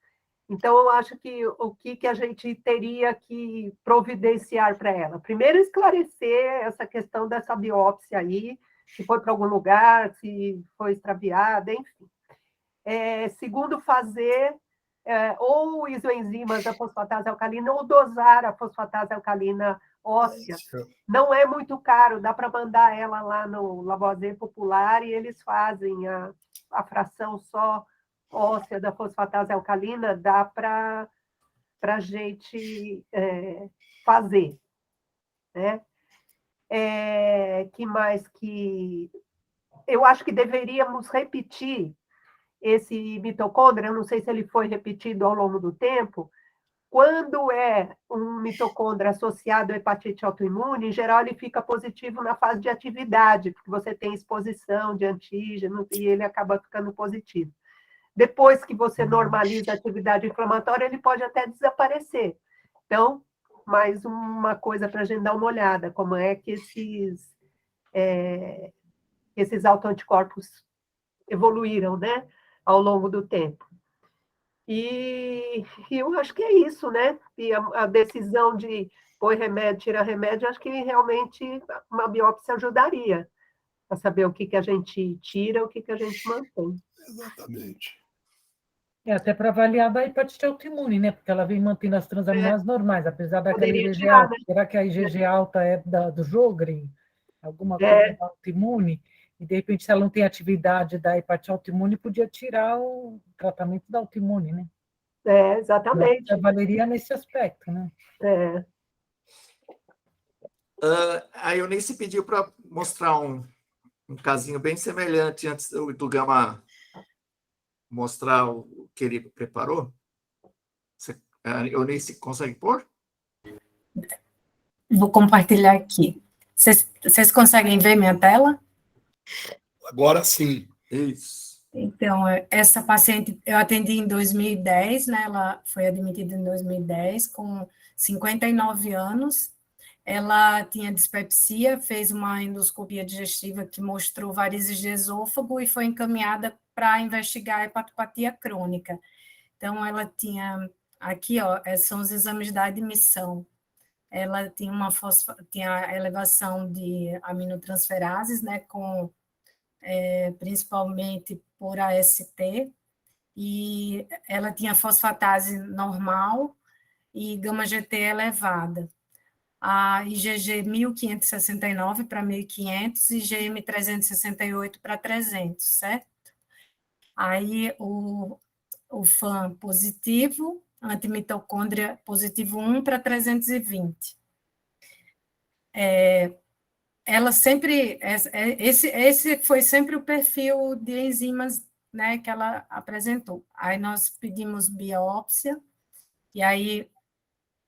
Então, eu acho que o que a gente teria que providenciar para ela? Primeiro, esclarecer essa questão dessa biópsia aí, se foi para algum lugar, se foi extraviada, enfim. Segundo, fazer ou isoenzimas da fosfatase alcalina ou dosar a fosfatase alcalina óssea. Não é muito caro, dá para mandar ela lá no Lavoisier Popular e eles fazem a fração só óssea da fosfatase alcalina, dá para a gente fazer. Né? Que mais que... Eu acho que deveríamos repetir esse mitocôndria, eu não sei se ele foi repetido ao longo do tempo. Quando é um mitocôndria associado à hepatite autoimune, em geral ele fica positivo na fase de atividade, porque você tem exposição de antígeno e ele acaba ficando positivo. Depois que você normaliza a atividade inflamatória, ele pode até desaparecer. Então, mais uma coisa para a gente dar uma olhada, como é que esses autoanticorpos evoluíram, né, ao longo do tempo. E eu acho que é isso, né? E a decisão de pôr remédio, tirar remédio, acho que realmente uma biópsia ajudaria a saber o que a gente tira, o que a gente mantém. Exatamente. Até para avaliar da hepatite autoimune, né? Porque ela vem mantendo as transaminases normais, apesar daquela IgG tirar, alta. né? Será que a IgG alta é do Sjögren? Alguma coisa da autoimune? E, de repente, se ela não tem atividade da hepatite autoimune, podia tirar o tratamento da autoimune, né? Exatamente. Valeria nesse aspecto, né? A Eunice pediu para mostrar um casinho bem semelhante antes do Gama mostrar o que ele preparou. Eunice, consegue pôr? Vou compartilhar aqui. Vocês conseguem ver minha tela? Agora sim. Isso. Então, essa paciente eu atendi em 2010, né? Ela foi admitida em 2010, com 59 anos. Ela tinha dispepsia, fez uma endoscopia digestiva que mostrou varizes de esôfago e foi encaminhada para investigar a hepatopatia crônica. Então, ela tinha, aqui, ó, são os exames da admissão. Ela tinha tinha elevação de aminotransferases, né, principalmente por AST, e ela tinha fosfatase normal e gama-GT elevada. A IgG 1569 para 1500 e IgM 368 para 300, certo? Aí o FAM positivo, antimitocôndria positivo 1 para 320. Ela sempre, esse foi sempre o perfil de enzimas, né, que ela apresentou. Aí nós pedimos biópsia, e aí,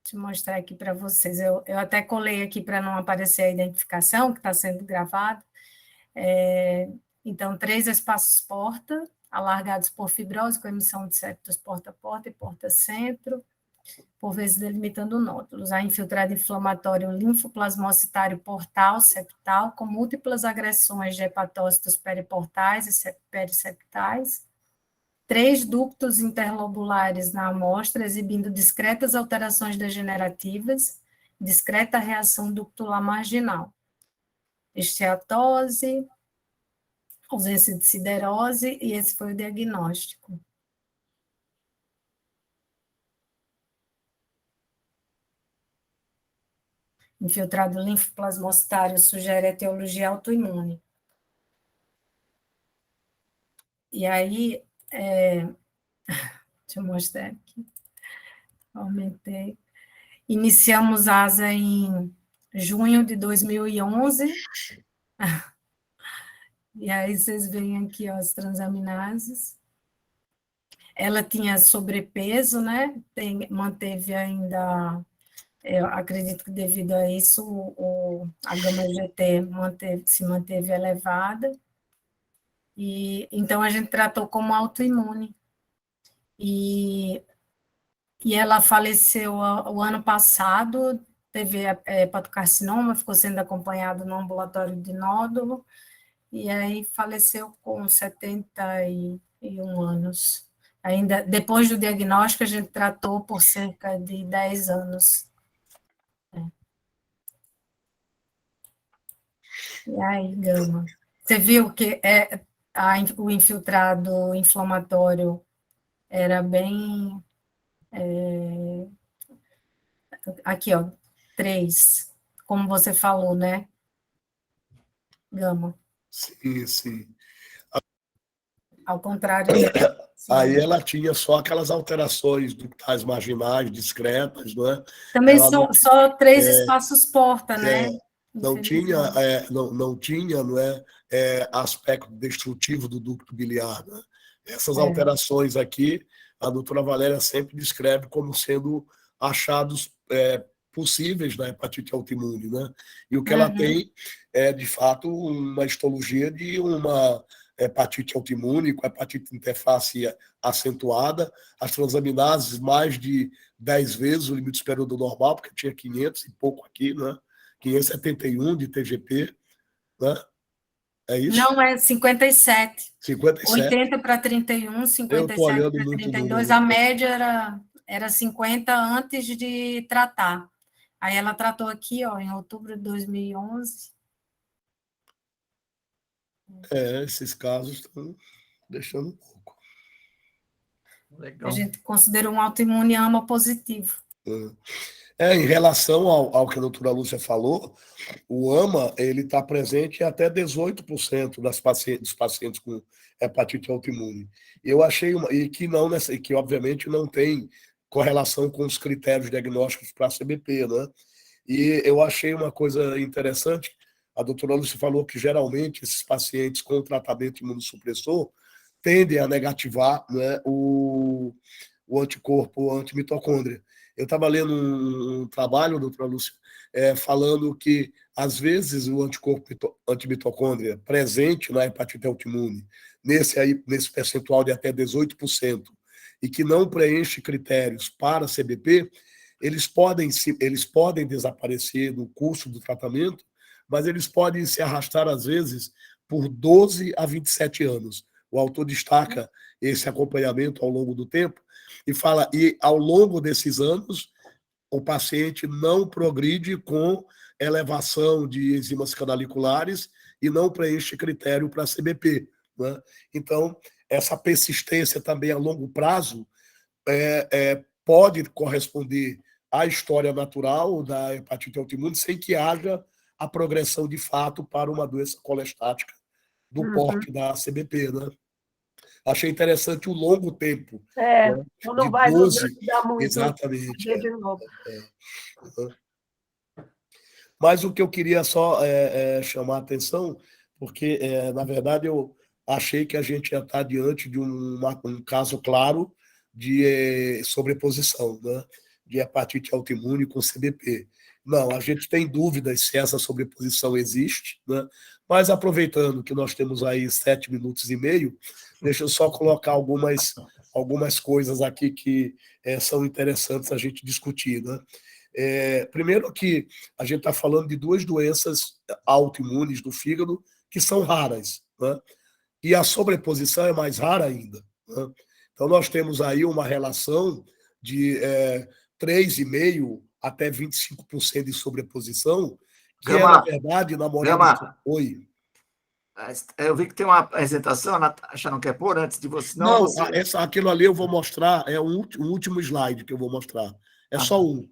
deixa eu mostrar aqui para vocês, eu até colei aqui para não aparecer a identificação, que está sendo gravada. Então, 3 espaços porta, alargados por fibrose, com emissão de septos porta-porta e porta-centro, por vezes delimitando nódulos. A infiltrado inflamatório linfoplasmocitário portal, septal, com múltiplas agressões de hepatócitos periportais e perisseptais. 3 ductos interlobulares na amostra, exibindo discretas alterações degenerativas, discreta reação ductular marginal. Esteatose, ausência de siderose, e esse foi o diagnóstico. Infiltrado linfoplasmocitário sugere etiologia autoimune. E aí, deixa eu mostrar aqui, aumentei. Iniciamos asa em junho de 2011, e aí vocês veem aqui ó, as transaminases. Ela tinha sobrepeso, né? Manteve ainda, eu acredito que devido a isso, a gama-GT se manteve elevada, e então a gente tratou como autoimune. E ela faleceu o ano passado, teve hepatocarcinoma, ficou sendo acompanhado no ambulatório de nódulo, e aí faleceu com 71 anos. Ainda depois do diagnóstico, a gente tratou por cerca de 10 anos. E aí, Gama, você viu que o infiltrado inflamatório era bem... aqui, ó, 3, como você falou, né, Gama? Sim, sim. Ao contrário de... Aí ela tinha só aquelas alterações ductais marginais, discretas, não é? Também Ela só 3 espaços porta, né? não tinha, não tinha, não é, aspecto destrutivo do ducto biliar, né? Essas alterações aqui, a doutora Valéria sempre descreve como sendo achados possíveis na hepatite autoimune, né? E o que ela tem é, de fato, uma histologia de uma hepatite autoimune, com hepatite interface acentuada, as transaminases mais de 10 vezes o limite superior do normal, porque tinha 500 e pouco aqui, né? 571 de TGP, né? É isso? Não, é 57. 57. 80 para 31, 57 para 32. A média era 50 antes de tratar. Aí ela tratou aqui, ó, em outubro de 2011. Esses casos estão deixando um pouco. Legal. A gente considerou um autoimune AMA positivo. Em relação ao que a doutora Lúcia falou, o AMA ele está presente em até 18% dos pacientes com hepatite autoimune. Eu achei que obviamente não tem correlação com os critérios diagnósticos para a CBP, né? E eu achei uma coisa interessante. A doutora Lúcia falou que geralmente esses pacientes com tratamento imunossupressor tendem a negativar, né, o o anticorpo antimitocôndria. Eu estava lendo um trabalho, doutora Lúcia, falando que, às vezes, o anticorpo antimitocôndria presente na hepatite autoimune, nesse percentual de até 18%, e que não preenche critérios para CBP, eles podem desaparecer no curso do tratamento, mas eles podem se arrastar, às vezes, por 12 a 27 anos. O autor destaca esse acompanhamento ao longo do tempo e fala, e ao longo desses anos, o paciente não progride com elevação de enzimas canaliculares e não preenche critério para CBP. Né? Então, essa persistência também a longo prazo pode corresponder à história natural da hepatite autoimune sem que haja a progressão de fato para uma doença colestática do porte da CBP, né? Achei interessante o longo tempo. Né? Não De vai 12, nos ajudar muito. exatamente. De novo. Mas o que eu queria só chamar a atenção, porque, na verdade, eu achei que a gente ia estar diante de um caso claro de sobreposição, né? De hepatite autoimune com CBP. Não, a gente tem dúvidas se essa sobreposição existe, né? Mas aproveitando que nós temos aí 7 minutos e meio, deixa eu só colocar algumas coisas aqui que são interessantes a gente discutir, né? Primeiro que a gente está falando de 2 doenças autoimunes do fígado que são raras, né? E a sobreposição é mais rara ainda, né? Então, nós temos aí uma relação de 3,5% até 25% de sobreposição, que Gama, na verdade, na moral... Gama, Oi. Eu vi que tem uma apresentação, a Natasha não quer pôr antes de você... Não, aquilo ali eu vou mostrar, é o último slide que eu vou mostrar. É só um.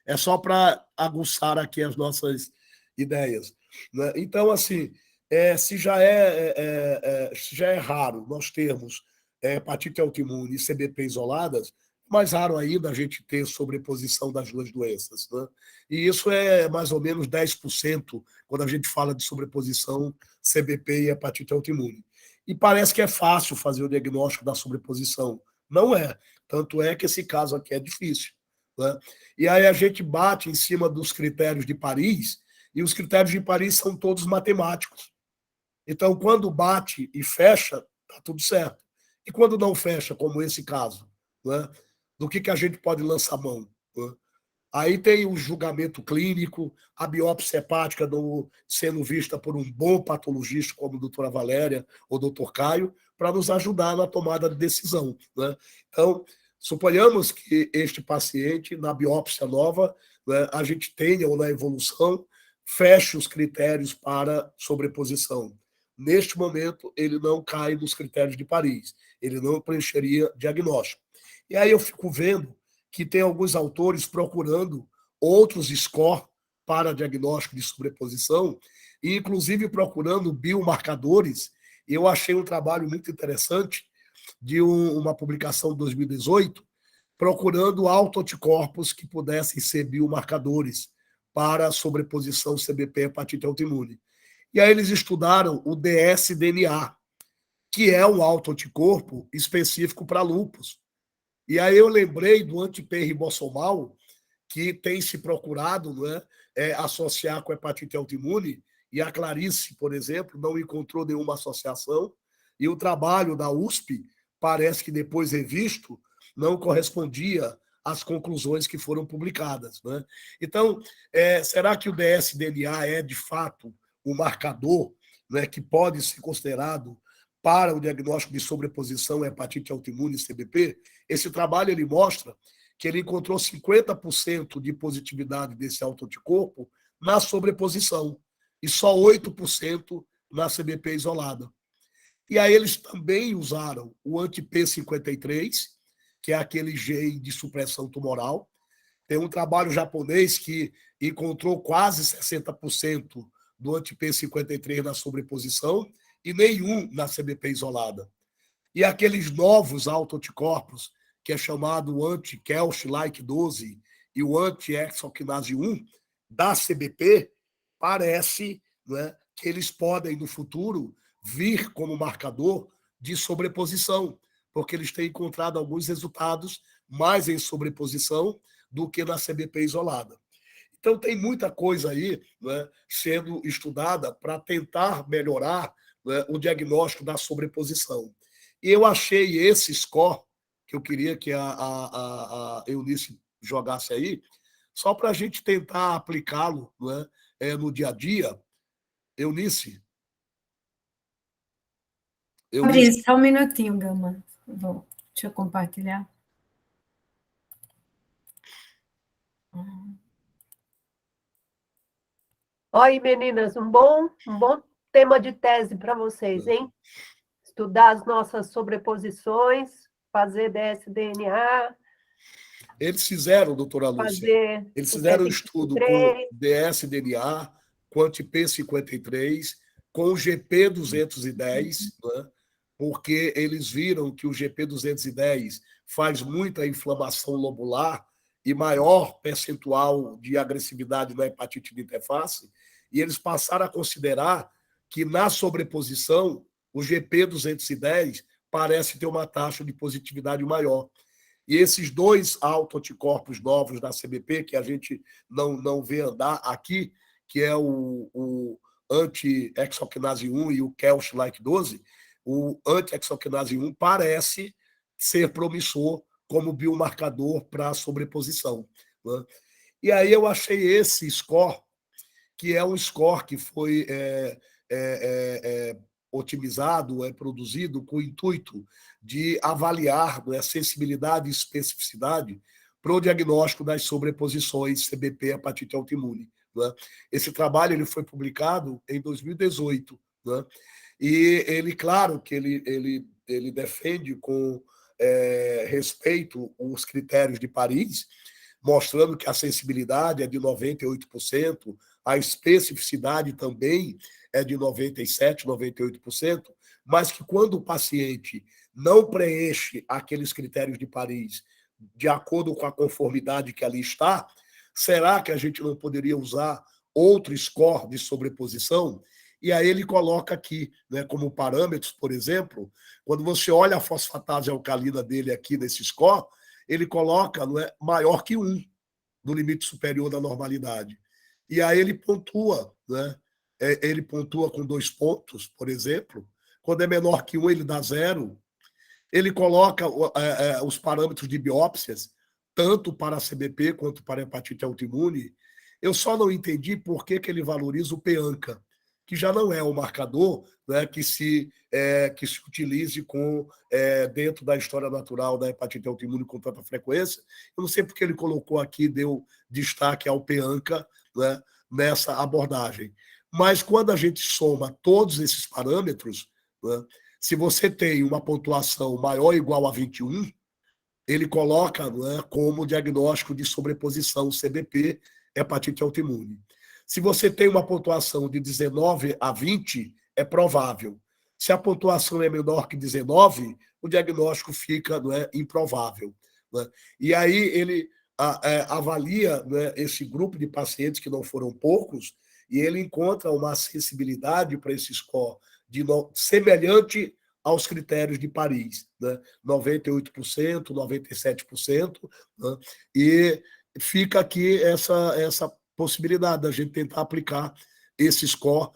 É só para aguçar aqui as nossas ideias. Né? Então, assim, se já é raro nós termos hepatite autoimune e CBP isoladas, mais raro ainda a gente ter sobreposição das 2 doenças. Né? E isso é mais ou menos 10% quando a gente fala de sobreposição CBP e hepatite autoimune. E parece que é fácil fazer o diagnóstico da sobreposição. Não é. Tanto é que esse caso aqui é difícil. Né? E aí a gente bate em cima dos critérios de Paris, e os critérios de Paris são todos matemáticos. Então, quando bate e fecha, está tudo certo. E quando não fecha, como esse caso, né? Do que a gente pode lançar mão? Né? Aí tem o julgamento clínico, a biópsia hepática sendo vista por um bom patologista como a doutora Valéria ou o doutor Caio, para nos ajudar na tomada de decisão. Né? Então, suponhamos que este paciente, na biópsia nova, né, a gente tenha, ou na evolução, feche os critérios para sobreposição. Neste momento, ele não cai nos critérios de Paris, ele não preencheria diagnóstico. E aí eu fico vendo que tem alguns autores procurando outros scores para diagnóstico de sobreposição, e inclusive procurando biomarcadores. Eu achei um trabalho muito interessante de uma publicação de 2018, procurando autoanticorpos que pudessem ser biomarcadores para a sobreposição CBP hepatite autoimune. E aí eles estudaram o dsDNA, que é um autoanticorpo específico para lúpus. E aí eu lembrei do anti-P-ribossomal, que tem se procurado, né, associar com hepatite autoimune, e a Clarice, por exemplo, não encontrou nenhuma associação, e o trabalho da USP, parece que depois revisto, não correspondia às conclusões que foram publicadas. Né? Então, será que o dsDNA é, de fato, o marcador, né, que pode ser considerado para o diagnóstico de sobreposição hepatite autoimune e CBP? Esse trabalho ele mostra que ele encontrou 50% de positividade desse autoanticorpo na sobreposição e só 8% na CBP isolada. E aí eles também usaram o anti-P53, que é aquele gene de supressão tumoral. Tem um trabalho japonês que encontrou quase 60% do anti-P53 na sobreposição e nenhum na CBP isolada. E aqueles novos autoanticorpos, que é chamado o anti-Kelch-like 12 e o anti-hexokinase 1, da CBP, parece, né, que eles podem, no futuro, vir como marcador de sobreposição, porque eles têm encontrado alguns resultados mais em sobreposição do que na CBP isolada. Então, tem muita coisa aí, né, sendo estudada para tentar melhorar, né, o diagnóstico da sobreposição. E eu achei esse score, que eu queria que a Eunice jogasse aí, só para a gente tentar aplicá-lo, né, no dia a dia. Eunice? Fabrício, só um minutinho, Gama. Deixa eu compartilhar. Oi, meninas, um bom tema de tese para vocês, hein? Estudar as nossas sobreposições, fazer DS-DNA. Eles fizeram, doutora Lúcia, eles fizeram um estudo com DS-DNA, com anti-P53, com o GP210, né? Porque eles viram que o GP210 faz muita inflamação lobular e maior percentual de agressividade na hepatite de interface, e eles passaram a considerar que, na sobreposição, o GP210 parece ter uma taxa de positividade maior. E esses dois autoanticorpos novos da CBP, que a gente não vê andar aqui, que é o anti-hexoquinase 1 e o Kelch-like 12, o anti-hexoquinase 1 parece ser promissor como biomarcador para a sobreposição, né? E aí eu achei esse score, que é um score que foi otimizado, produzido com o intuito de avaliar, né, sensibilidade e especificidade para o diagnóstico das sobreposições CBP hepatite autoimune, né? Esse trabalho ele foi publicado em 2018, né? E ele, claro, que ele defende com respeito os critérios de Paris, mostrando que a sensibilidade é de 98%, a especificidade também é de 97%, 98%, mas que quando o paciente não preenche aqueles critérios de Paris de acordo com a conformidade que ali está, será que a gente não poderia usar outro score de sobreposição? E aí ele coloca aqui, né, como parâmetros, por exemplo, quando você olha a fosfatase alcalina dele aqui nesse score, ele coloca, não é, maior que 1, no limite superior da normalidade. E aí ele pontua, né? Ele pontua com 2 pontos, por exemplo. Quando é menor que 1, ele dá 0. Ele coloca os parâmetros de biópsias, tanto para a CBP quanto para a hepatite autoimune. Eu só não entendi por que ele valoriza o PANCA, que já não é um marcador, né, que se utilize dentro da história natural da hepatite autoimune com tanta frequência. Eu não sei porque ele colocou aqui, deu destaque ao PANCA, né, nessa abordagem. Mas quando a gente soma todos esses parâmetros, né, se você tem uma pontuação maior ou igual a 21, ele coloca, né, como diagnóstico de sobreposição CBP hepatite autoimune. Se você tem uma pontuação de 19 a 20, é provável. Se a pontuação é menor que 19, o diagnóstico fica, não é, improvável, né? E aí ele avalia, né, esse grupo de pacientes, que não foram poucos, e ele encontra uma sensibilidade para esse score semelhante aos critérios de Paris, né? 98%, 97%, né? E fica aqui essa possibilidade da gente tentar aplicar esse score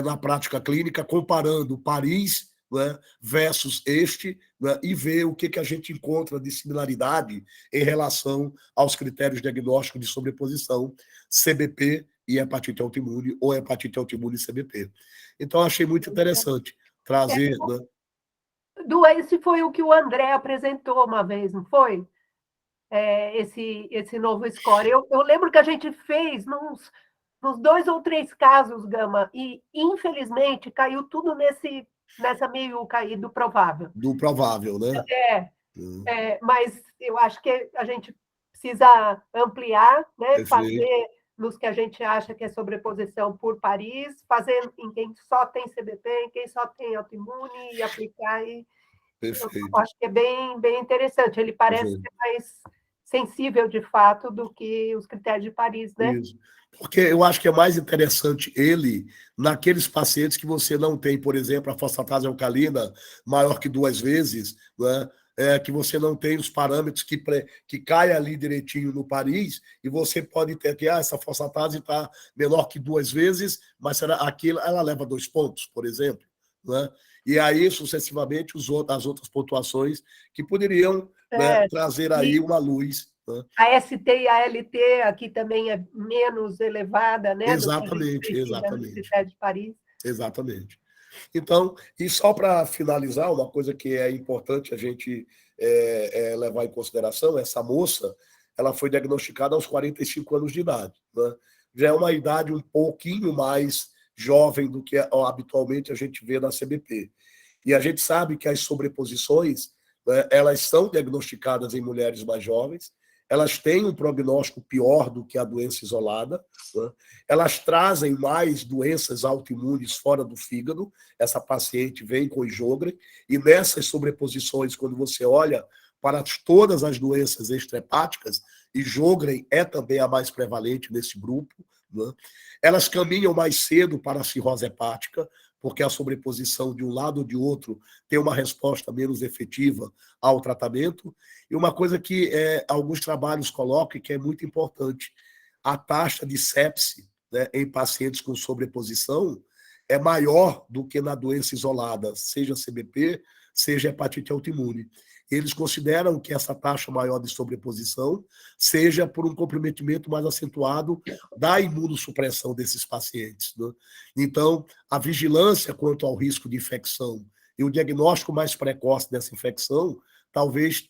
na prática clínica, comparando Paris, né, versus este, né, e ver o que a gente encontra de similaridade em relação aos critérios diagnósticos de sobreposição CBP e hepatite autoimune, ou hepatite autoimune e CBP. Então, achei muito interessante trazer... Né? Esse foi o que o André apresentou uma vez, não foi? Esse novo score. Eu lembro que a gente fez nos 2 ou 3 casos, Gama, e infelizmente caiu tudo nessa meio caído provável. Do provável, né? Mas eu acho que a gente precisa ampliar, né? Fazer nos que a gente acha que é sobreposição por Paris, fazer em quem só tem CBP, em quem só tem autoimune, e aplicar. Perfeito. Eu acho que é bem interessante. Ele parece ser mais sensível, de fato, do que os critérios de Paris, né? Isso. Porque eu acho que é mais interessante ele naqueles pacientes que você não tem, por exemplo, a fosfatase alcalina maior que 2 vezes, né, que você não tem os parâmetros que caem ali direitinho no Paris, e você pode ter que essa fosfatase está menor que 2 vezes, mas aquilo, ela leva 2 pontos, por exemplo, né? E aí, sucessivamente, as outras pontuações que poderiam, né, trazer aí uma luz. Né? A ST e a LT aqui também é menos elevada, né? Exatamente, do que a gente precisa na Universidade de Paris. Exatamente. Então, e só para finalizar, uma coisa que é importante a gente levar em consideração, essa moça, ela foi diagnosticada aos 45 anos de idade, né? Já é uma idade um pouquinho mais jovem do que habitualmente a gente vê na CBP. E a gente sabe que as sobreposições, né, elas são diagnosticadas em mulheres mais jovens, elas têm um prognóstico pior do que a doença isolada, né? Elas trazem mais doenças autoimunes fora do fígado. Essa paciente vem com Sjögren, e nessas sobreposições, quando você olha para todas as doenças extrahepáticas, e Sjögren é também a mais prevalente nesse grupo, né? Elas caminham mais cedo para a cirrose hepática, porque a sobreposição de um lado ou de outro tem uma resposta menos efetiva ao tratamento. E uma coisa que alguns trabalhos colocam, e que é muito importante, a taxa de sepse, né, em pacientes com sobreposição é maior do que na doença isolada, seja CBP, seja hepatite autoimune. Eles consideram que essa taxa maior de sobreposição seja por um comprometimento mais acentuado da imunossupressão desses pacientes, né? Então, a vigilância quanto ao risco de infecção e o diagnóstico mais precoce dessa infecção talvez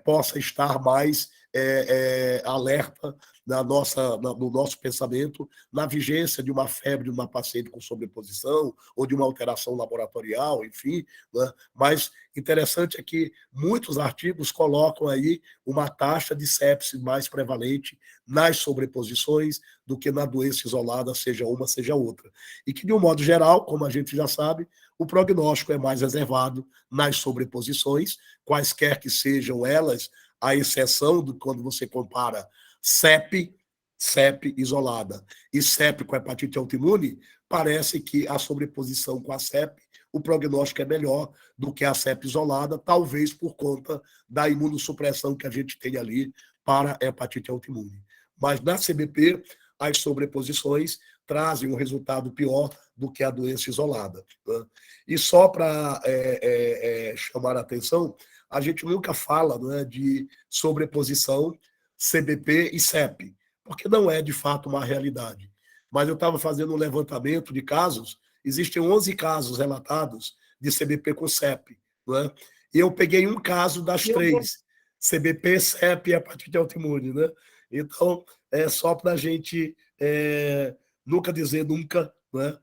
possa estar mais alerta no nosso pensamento, na vigência de uma febre de uma paciente com sobreposição ou de uma alteração laboratorial, enfim, né? Mas interessante é que muitos artigos colocam aí uma taxa de sepse mais prevalente nas sobreposições do que na doença isolada, seja uma, seja outra. E que, de um modo geral, como a gente já sabe, o prognóstico é mais reservado nas sobreposições, quaisquer que sejam elas, à exceção de quando você compara CEP isolada e CEP com hepatite autoimune, parece que a sobreposição com a CEP, o prognóstico é melhor do que a CEP isolada, talvez por conta da imunossupressão que a gente tem ali para a hepatite autoimune. Mas na CBP, as sobreposições trazem um resultado pior do que a doença isolada, né? E só para chamar a atenção, a gente nunca fala, né, de sobreposição CBP e CEP, porque não é de fato uma realidade. Mas eu estava fazendo um levantamento de casos, existem 11 casos relatados de CBP com CEP, né? E eu peguei um caso das 3, CBP, CEP e hepatite autoimune, né? Então, é só para a gente nunca dizer nunca, né?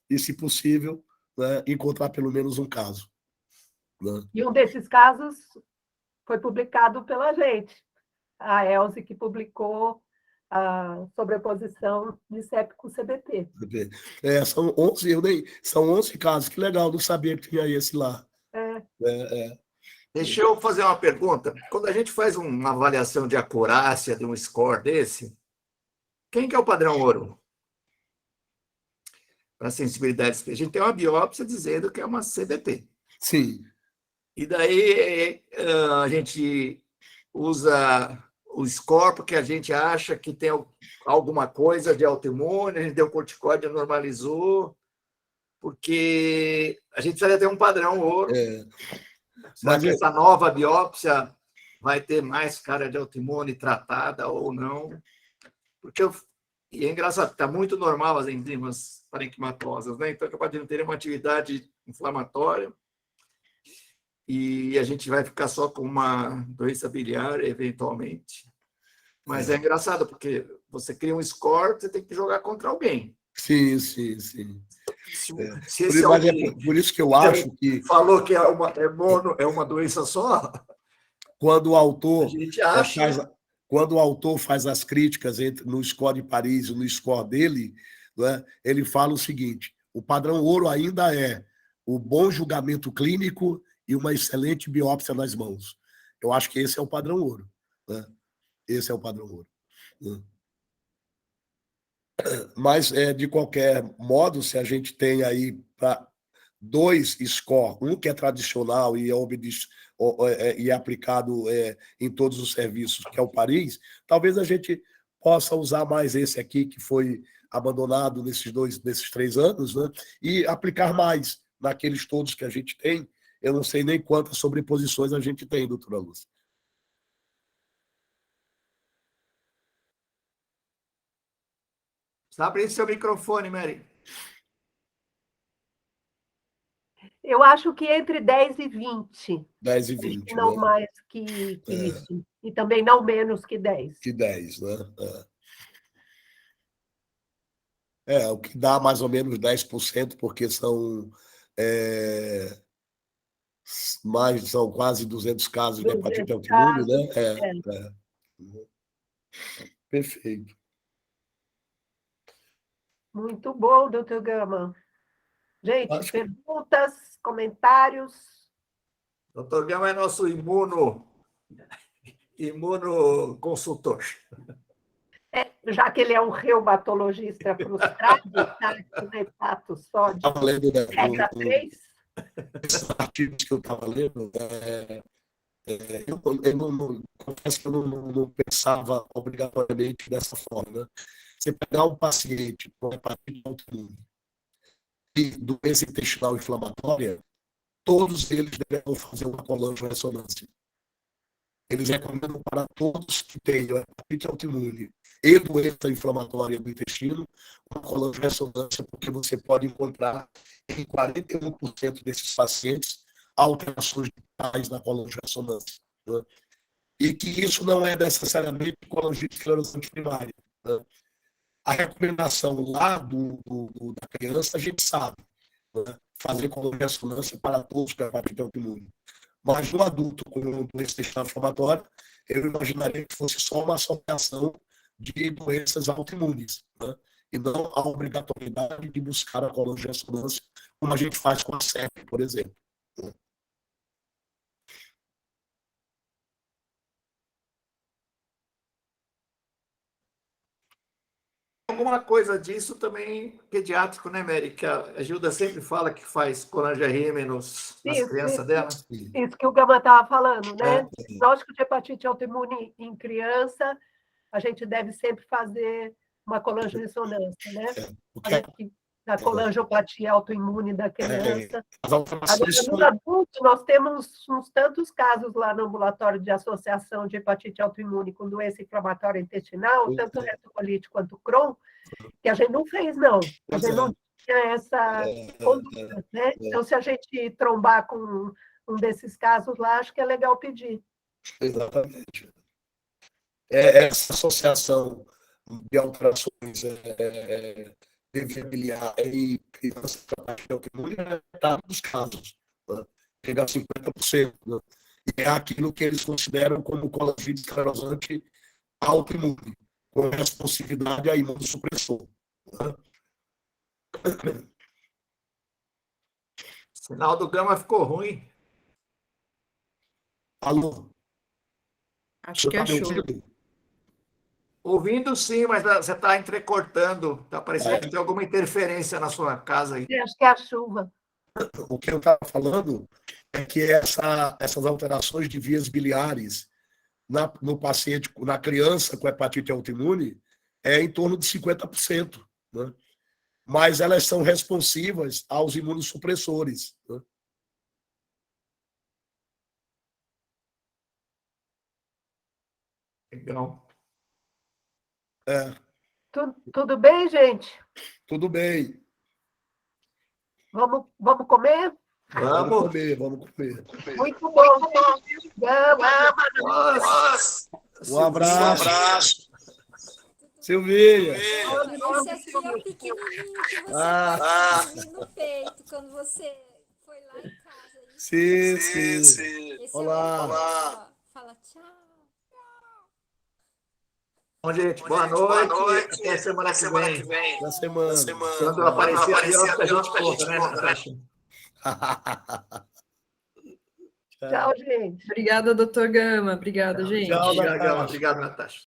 E, se possível, né, encontrar pelo menos um caso, né? E um desses casos foi publicado pela gente, a Elze, que publicou a sobreposição de CEP com CBP. São 11 casos, que legal, não sabia que tinha esse lá. Deixa eu fazer uma pergunta. Quando a gente faz uma avaliação de acurácia de um score desse, quem que é o padrão ouro? Para sensibilidade, a gente tem uma biópsia dizendo que é uma CBP. Sim. E daí a gente usa o score porque a gente acha que tem alguma coisa de autoimune, a gente deu corticóide, normalizou, porque a gente precisa ter um padrão ouro. Será que essa nova biópsia vai ter mais cara de autoimune tratada ou não? E é engraçado, está muito normal as enzimas parenquimatosas, né? Então, capaz de não ter uma atividade inflamatória e a gente vai ficar só com uma doença biliar, eventualmente. Mas é engraçado, porque você cria um score, você tem que jogar contra alguém. Sim. Por isso que eu acho que... Falou que é uma doença só? Quando o autor... A gente acha... Quando o autor faz as críticas no score de Paris e no score dele, né, ele fala o seguinte: o padrão ouro ainda é o bom julgamento clínico e uma excelente biópsia nas mãos. Eu acho que esse é o padrão ouro, né? Esse é o padrão ouro, né? Mas, de qualquer modo, se a gente tem aí dois score, um que é tradicional e é aplicado em todos os serviços, que é o Paris, talvez a gente possa usar mais esse aqui, que foi abandonado nesses 3 anos, né? E aplicar mais naqueles todos que a gente tem. Eu não sei nem quantas sobreposições a gente tem, doutora Lúcia. Está abrindo seu microfone, Mary. Eu acho que entre 10 e 20. 10 e Acho 20, que não né? mais que isso. E também não menos que 10. Que 10, né? O que dá mais ou menos 10%, porque são são quase 200 casos de hepatite 200 autoimune, né? casos, Perfeito. Muito bom, doutor Gama. Gente, Acho que- perguntas, comentários? Doutor Gama é nosso imunoconsultor. Já que ele é um reumatologista frustrado, tá com hepatito só de Estava lendo, né, regra 3, esses artigos que eu estava lendo, eu confesso que eu não pensava obrigatoriamente dessa forma. Né? Você pegar um paciente com hepatite autoimune e doença intestinal inflamatória, todos eles devem fazer uma colangio-ressonância. Eles recomendam para todos que tenham hepatite autoimune e doença inflamatória do intestino, uma colangio-ressonância, porque você pode encontrar em 41% desses pacientes alterações vitais na colangio-ressonância. Né? E que isso não é necessariamente colangite esclerosante primária. Né? A recomendação lá da criança, a gente sabe, né? Fazer colangio-ressonância para todos com hepatite autoimune. Mas no adulto com doença intestinal inflamatória, eu imaginaria que fosse só uma associação de doenças autoimunes, né? E não a obrigatoriedade de buscar a colangio-ressonância, como a gente faz com a CEP, por exemplo. Alguma coisa disso também pediátrico, né, Mary? Que a Gilda sempre fala que faz colangiarrime nas crianças dela. Isso que o Gama estava falando, né? Diagnóstico de hepatite autoimune em criança, a gente deve sempre fazer uma colangio-ressonância, né? Da colangiopatia autoimune da criança. Agora, no adulto, nós temos uns tantos casos lá no ambulatório de associação de hepatite autoimune com doença inflamatória intestinal, tanto retocolite quanto Crohn, que a gente não fez, não. A gente não tinha essa conduta, né? Então, se a gente trombar com um desses casos lá, acho que é legal pedir. Exatamente. Essa associação de alterações de via biliar e crianças com hepatite autoimune é metade dos casos. Né? Chega a 50%. Né? E é aquilo que eles consideram como colangite esclerosante autoimune, com responsividade a imunossupressor. Né? O sinal do Gama ficou ruim. Alô? Acho que achou. Ouvindo sim, mas você está entrecortando. Está parecendo que tem alguma interferência na sua casa aí. Acho que é a chuva. O que eu estava falando é que essas alterações de vias biliares no paciente, na criança com hepatite autoimune, é em torno de 50%. Né? Mas elas são responsivas aos imunossupressores. Né? Legal. Tudo bem, gente? Tudo bem. Vamos comer? Vamos comer. Muito bom. Um abraço. Silvinha. Esse aqui é o pequenininho que você teve no peito quando você foi lá em casa. Sim. Esse Olá. Fala tchau. Bom, gente, boa noite. Até semana que vem. Na semana. Quando aparecer a gente conta, né, Natasha? Tchau, gente. Obrigada, doutor Gama. Obrigada, gente. Tchau, Obrigado, Natasha.